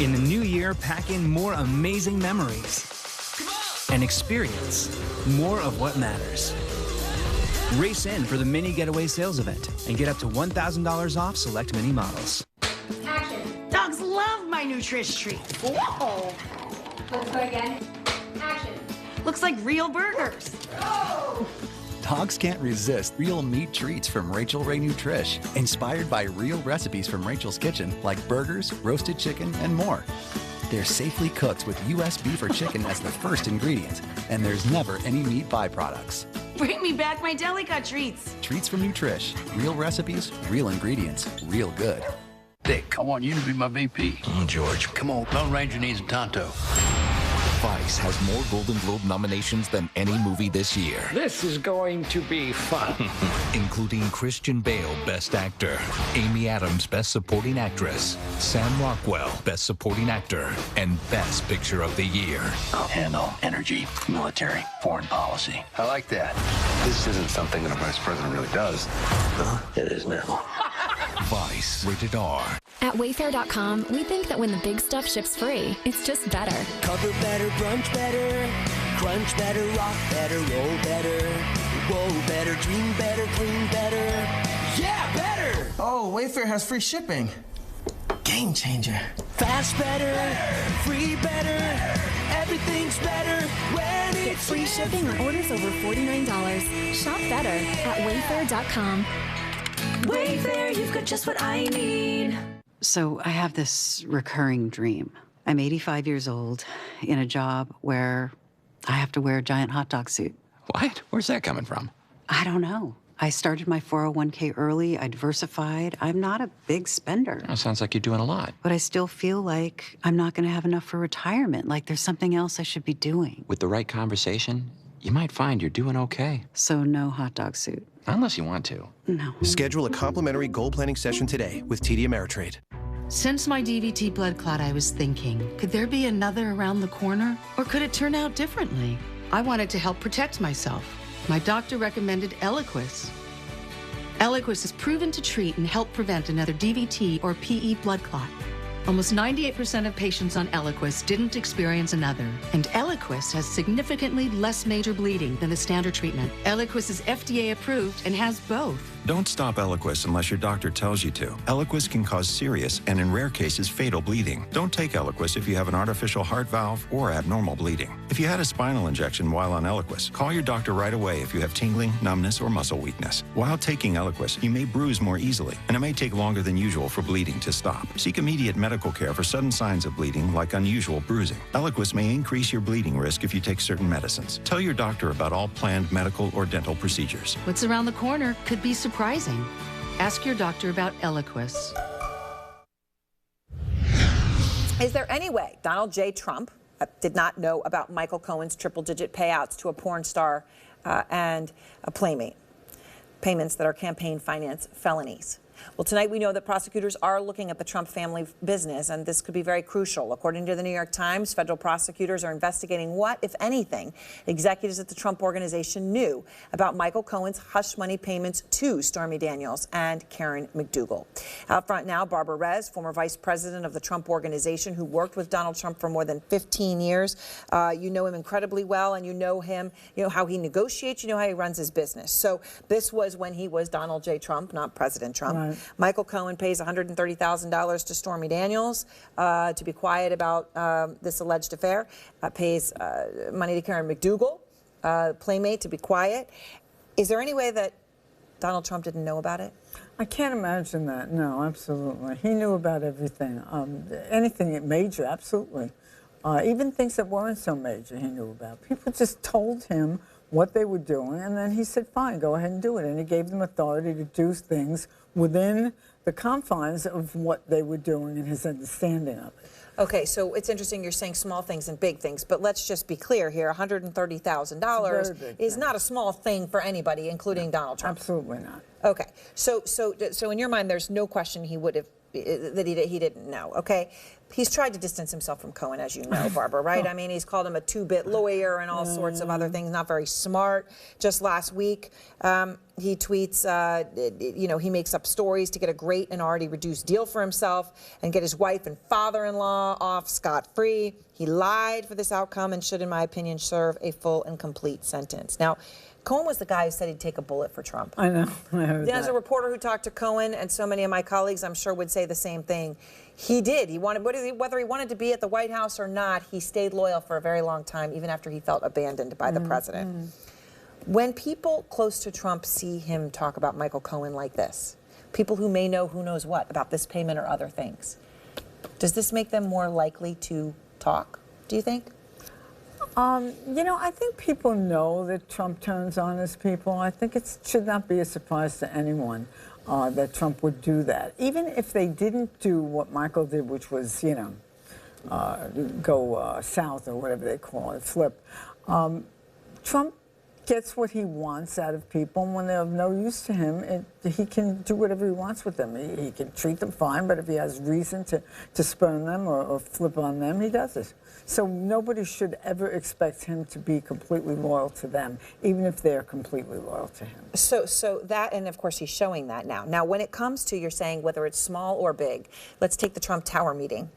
In the new year, pack in more amazing memories. And experience more of what matters. Race in for the Mini Getaway Sales Event and get up to $1,000 off select mini models. Action. Dogs love my Nutrish treat. Whoa. Let's go again. Action. Looks like real burgers. Oh. Dogs can't resist real meat treats from Rachel Ray Nutrish, inspired by real recipes from Rachel's Kitchen, like burgers, roasted chicken, and more. They're safely cooked with U.S. beef or chicken as the first ingredient, and there's never any meat byproducts. Bring me back my deli cut treats. Treats from Nutrish. Real recipes, real ingredients, real good. Dick, I want you to be my VP. Oh, George. Come on, Lone Ranger needs a Tonto. Vice has more Golden Globe nominations than any movie this year. This is going to be fun. Including Christian Bale, Best Actor, Amy Adams, Best Supporting Actress, Sam Rockwell, Best Supporting Actor, and Best Picture of the Year. I'll handle energy, military, foreign policy. I like that. This isn't something that a vice president really does. It is now. Vice, rated R. At Wayfair.com, we think that when the big stuff ships free, it's just better. Cover better, brunch better, crunch better, rock better, roll better, better, dream better, clean better. Yeah, better! Oh, Wayfair has free shipping. Game changer. Fast better, free better, everything's better when Get it's free shipping on orders over $49. Shop better at Wayfair.com. Wayfair, you've got just what I need. So I have this recurring dream. I'm 85 years old in a job where I have to wear a giant hot dog suit. What? Where's that coming from? I don't know. I started my 401k early. I diversified. I'm not a big spender. That sounds like you're doing a lot. But I still feel like I'm not going to have enough for retirement. Like there's something else I should be doing. With the right conversation, you might find you're doing okay. So no hot dog suit. Unless you want to. No. Schedule a complimentary goal planning session today with TD Ameritrade. Since my DVT blood clot, I was thinking, could there be another around the corner? Or could it turn out differently? I wanted to help protect myself. My doctor recommended Eliquis. Eliquis is proven to treat and help prevent another DVT or PE blood clot. Almost 98% of patients on Eliquis didn't experience another, and Eliquis has significantly less major bleeding than the standard treatment. Eliquis is FDA approved and has both. Don't stop Eliquis unless your doctor tells you to. Eliquis can cause serious and, in rare cases, fatal bleeding. Don't take Eliquis if you have an artificial heart valve or abnormal bleeding. If you had a spinal injection while on Eliquis, call your doctor right away if you have tingling, numbness, or muscle weakness. While taking Eliquis, you may bruise more easily, and it may take longer than usual for bleeding to stop. Seek immediate medical care for sudden signs of bleeding like unusual bruising. Eliquis may increase your bleeding risk if you take certain medicines. Tell your doctor about all planned medical or dental procedures. What's around the corner could be surprising. Ask your doctor about Eliquis. Is there any way Donald J. Trump did not know about Michael Cohen's triple-digit payouts to a porn star and a playmate? Payments that are campaign finance felonies. Well, tonight we know that prosecutors are looking at the Trump family business, and this could be very crucial. According to the New York Times, federal prosecutors are investigating what, if anything, executives at the Trump Organization knew about Michael Cohen's hush money payments to Stormy Daniels and Karen McDougal. Out front now, Barbara Rez, former vice president of the Trump Organization, who worked with Donald Trump for more than 15 years. You know him incredibly well, and you know him, you know how he negotiates, you know how he runs his business. So this was when he was Donald J. Trump, not President Trump. Right. Michael Cohen pays $130,000 to Stormy Daniels to be quiet about this alleged affair, pays money to Karen McDougal, playmate, to be quiet. Is there any way that Donald Trump didn't know about it? I can't imagine that. No, absolutely. He knew about everything. Anything major, absolutely. Even things that weren't so major, he knew about. People just told him what they were doing, and then he said, fine, go ahead and do it. And he gave them authority to do things within the confines of what they were doing and his understanding of it. Okay, so it's interesting you're saying small things and big things, but let's just be clear here. $130,000 is not a small thing for anybody, including Donald Trump. Absolutely not. Okay, so in your mind, there's no question he would have, that he didn't know, okay? He's tried to distance himself from Cohen, as you know, Barbara, right? I mean, he's called him a two-bit lawyer and all sorts of other things, not very smart. Just last week, he tweets, you know, he makes up stories to get a great and already reduced deal for himself and get his wife and father-in-law off scot-free. He lied for this outcome and should, in my opinion, serve a full and complete sentence. Now, Cohen was the guy who said he'd take a bullet for Trump. I know. I heard As a reporter who talked to Cohen, and so many of my colleagues, I'm sure, would say the same thing. He did. He wanted, whether he wanted to be at the White House or not, he stayed loyal for a very long time, even after he felt abandoned by the president. When people close to Trump see him talk about Michael Cohen like this, people who may know who knows what about this payment or other things, does this make them more likely to talk, do you think? You know, I think people know that Trump turns on his people. I think it should not be a surprise to anyone that Trump would do that. Even if they didn't do what Michael did, which was, you know, go south or whatever they call it, flip. Trump gets what he wants out of people, and when they're of no use to him, he can do whatever he wants with them. He can treat them fine, but if he has reason to spurn them or flip on them, he does it. So nobody should ever expect him to be completely loyal to them, even if they're completely loyal to him. So that, and of course he's showing that now. Now, when it comes to, you're saying, whether it's small or big, let's take the Trump Tower meeting.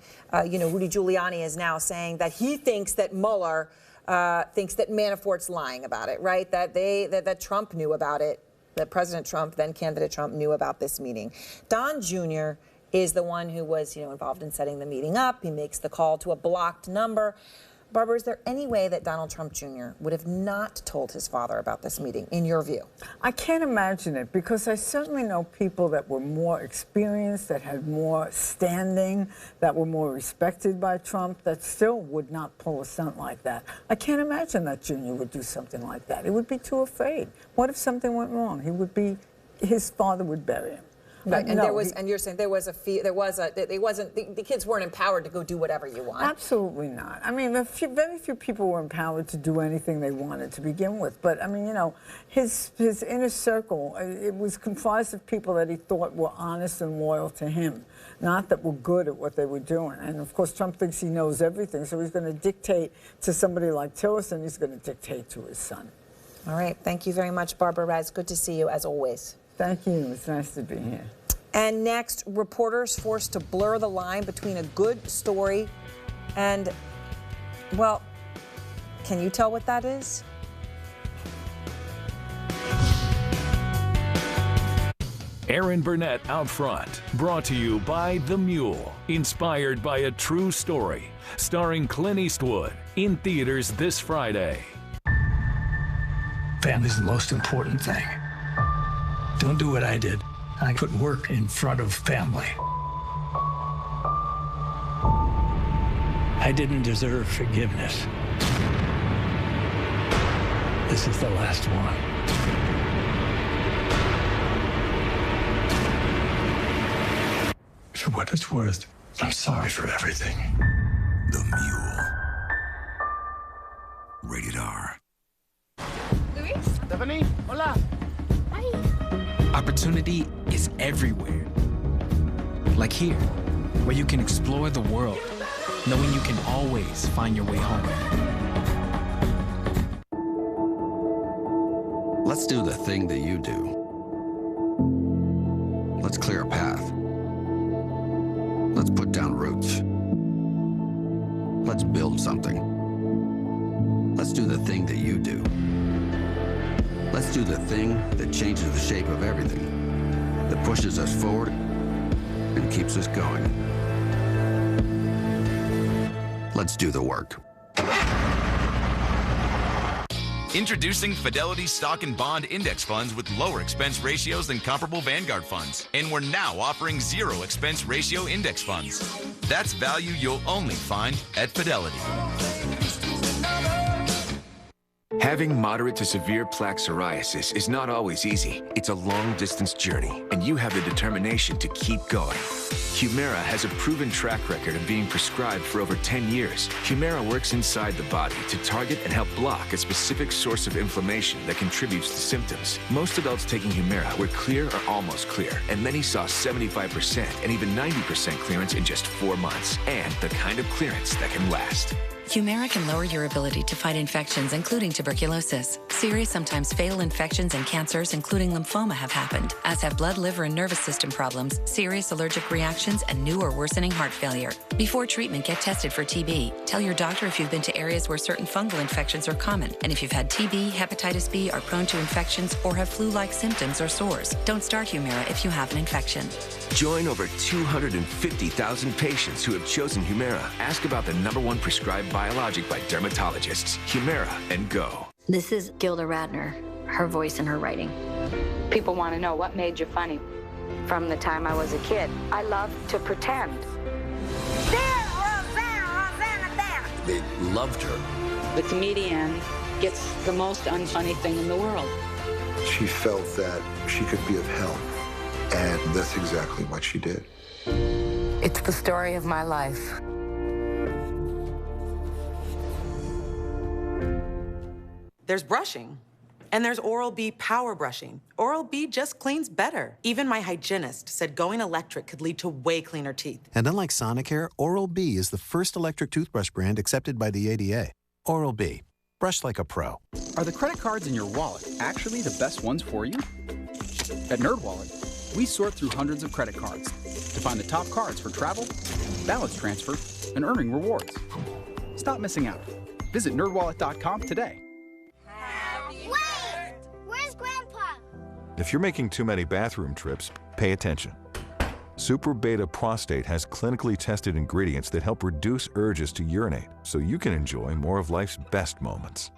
You know, Rudy Giuliani is now saying that he thinks that Mueller thinks that Manafort's lying about it, right? That Trump knew about it, that President Trump, then candidate Trump, knew about this meeting. Don Jr. is the one who was, you know, involved in setting the meeting up. He makes the call to a blocked number. Barbara, is there any way that Donald Trump Jr. would have not told his father about this meeting, in your view? I can't imagine it, because I certainly know people that were more experienced, that had more standing, that were more respected by Trump, that still would not pull a stunt like that. I can't imagine that Jr. would do something like that. He would be too afraid. What if something went wrong? His father would bury him. Right, and no, and you're saying there was the kids weren't empowered to go do whatever you want. Absolutely not. I mean, very few people were empowered to do anything they wanted to begin with. But I mean, you know, his inner circle, it was comprised of people that he thought were honest and loyal to him, not that were good at what they were doing. And of course, Trump thinks he knows everything, so he's going to dictate to somebody like Tillerson. He's going to dictate to his son. All right. Thank you very much, Barbara Rez. Good to see you, as always. Thank you. It's nice to be here. And next, reporters forced to blur the line between a good story and, well, can you tell what that is? Erin Burnett Out Front, brought to you by The Mule, inspired by a true story, starring Clint Eastwood, in theaters this Friday. Family's the most important thing. Don't do what I did. I put work in front of family. I didn't deserve forgiveness. This is the last one. For what it's worth, I'm sorry for everything. The Mule. Rated R. Luis? Stephanie? Hola. Opportunity is everywhere, Like here, where you can explore the world, knowing you can always find your way home. Let's do the thing that you do. Let's clear a path. Let's put down roots. Let's build something. Let's do the thing that you do. Let's do the thing that changes the shape of everything, that pushes us forward and keeps us going. Let's do the work. Introducing Fidelity Stock and Bond Index Funds with lower expense ratios than comparable Vanguard funds. And we're now offering 0 expense ratio index funds. That's value you'll only find at Fidelity. Having moderate to severe plaque psoriasis is not always easy. It's a long-distance journey, and you have the determination to keep going. Humira has a proven track record of being prescribed for over 10 years. Humira works inside the body to target and help block a specific source of inflammation that contributes to symptoms. Most adults taking Humira were clear or almost clear, and many saw 75% and even 90% clearance in just 4 months, and the kind of clearance that can last. Humira can lower your ability to fight infections, including tuberculosis. Serious, sometimes fatal infections and cancers, including lymphoma, have happened, as have blood, liver, and nervous system problems, serious allergic reactions, and new or worsening heart failure. Before treatment, get tested for TB. Tell your doctor if you've been to areas where certain fungal infections are common, and if you've had TB, hepatitis B, are prone to infections, or have flu-like symptoms or sores. Don't start Humira if you have an infection. Join over 250,000 patients who have chosen Humira. Ask about the #1 prescribed biologic by dermatologists. Humira and go. This is Gilda Radner, her voice and her writing. People want to know what made you funny. From the time I was a kid, I loved to pretend. They loved her. The comedian gets the most unfunny thing in the world. She felt that she could be of help, and that's exactly what she did. It's the story of my life. There's brushing, and there's Oral-B power brushing. Oral-B just cleans better. Even my hygienist said going electric could lead to way cleaner teeth. And unlike Sonicare, Oral-B is the first electric toothbrush brand accepted by the ADA. Oral-B. Brush like a pro. Are the credit cards in your wallet actually the best ones for you? At NerdWallet, we sort through hundreds of credit cards to find the top cards for travel, balance transfer, and earning rewards. Stop missing out. Visit nerdwallet.com today. Wait! Where's Grandpa? If you're making too many bathroom trips, pay attention. Super Beta Prostate has clinically tested ingredients that help reduce urges to urinate, so you can enjoy more of life's best moments.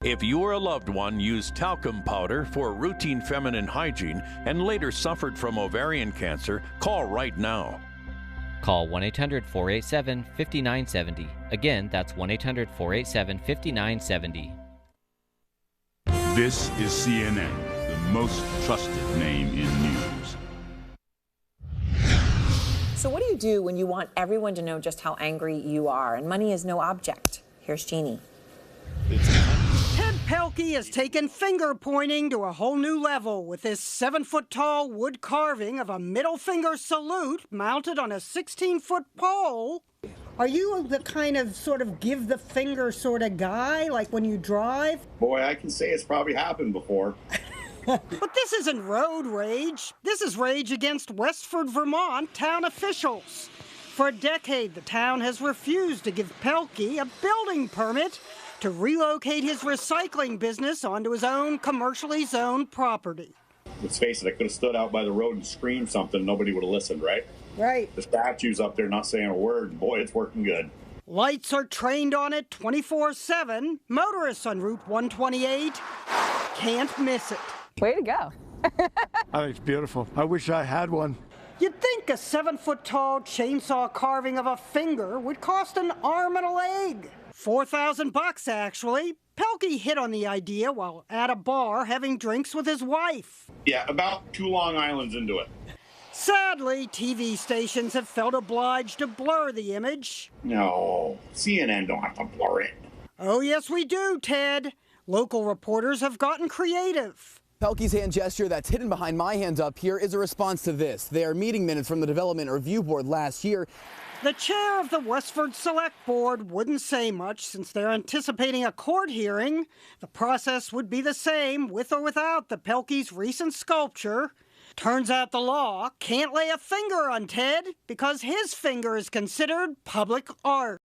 If you or a loved one used talcum powder for routine feminine hygiene and later suffered from ovarian cancer, call right now. Call 1-800-487-5970. Again, that's 1-800-487-5970. This is CNN, the most trusted name in news. So what do you do when you want everyone to know just how angry you are? And money is no object. Here's Jeannie. Ted Pelkey has taken finger pointing to a whole new level with this 7-foot-tall wood carving of a middle finger salute mounted on a 16-foot pole. Are you the kind of sort of give the finger sort of guy, like when you drive? Boy, I can say it's probably happened before. But this isn't road rage. This is rage against Westford, Vermont town officials. For a decade, the town has refused to give Pelkey a building permit to relocate his recycling business onto his own commercially zoned property. Let's face it, I could have stood out by the road and screamed something. Nobody would have listened, right? Right. The statue's up there not saying a word. Boy, it's working good. Lights are trained on it 24/7. Motorists on Route 128 can't miss it. Way to go. I think it's beautiful. I wish I had one. You'd think a 7-foot-tall chainsaw carving of a finger would cost an arm and a leg. $4,000 actually. Pelkey hit on the idea while at a bar having drinks with his wife. Yeah, about 2 Long Islands into it. Sadly, TV stations have felt obliged to blur the image. No, CNN don't have to blur it. Oh, yes, we do, Ted. Local reporters have gotten creative. Pelkey's hand gesture that's hidden behind my hand up here is a response to this. Their meeting minutes from the Development Review Board last year. The chair of the Westford Select Board wouldn't say much since they're anticipating a court hearing. The process would be the same with or without the Pelkey's recent sculpture. Turns out the law can't lay a finger on Ted because his finger is considered public art.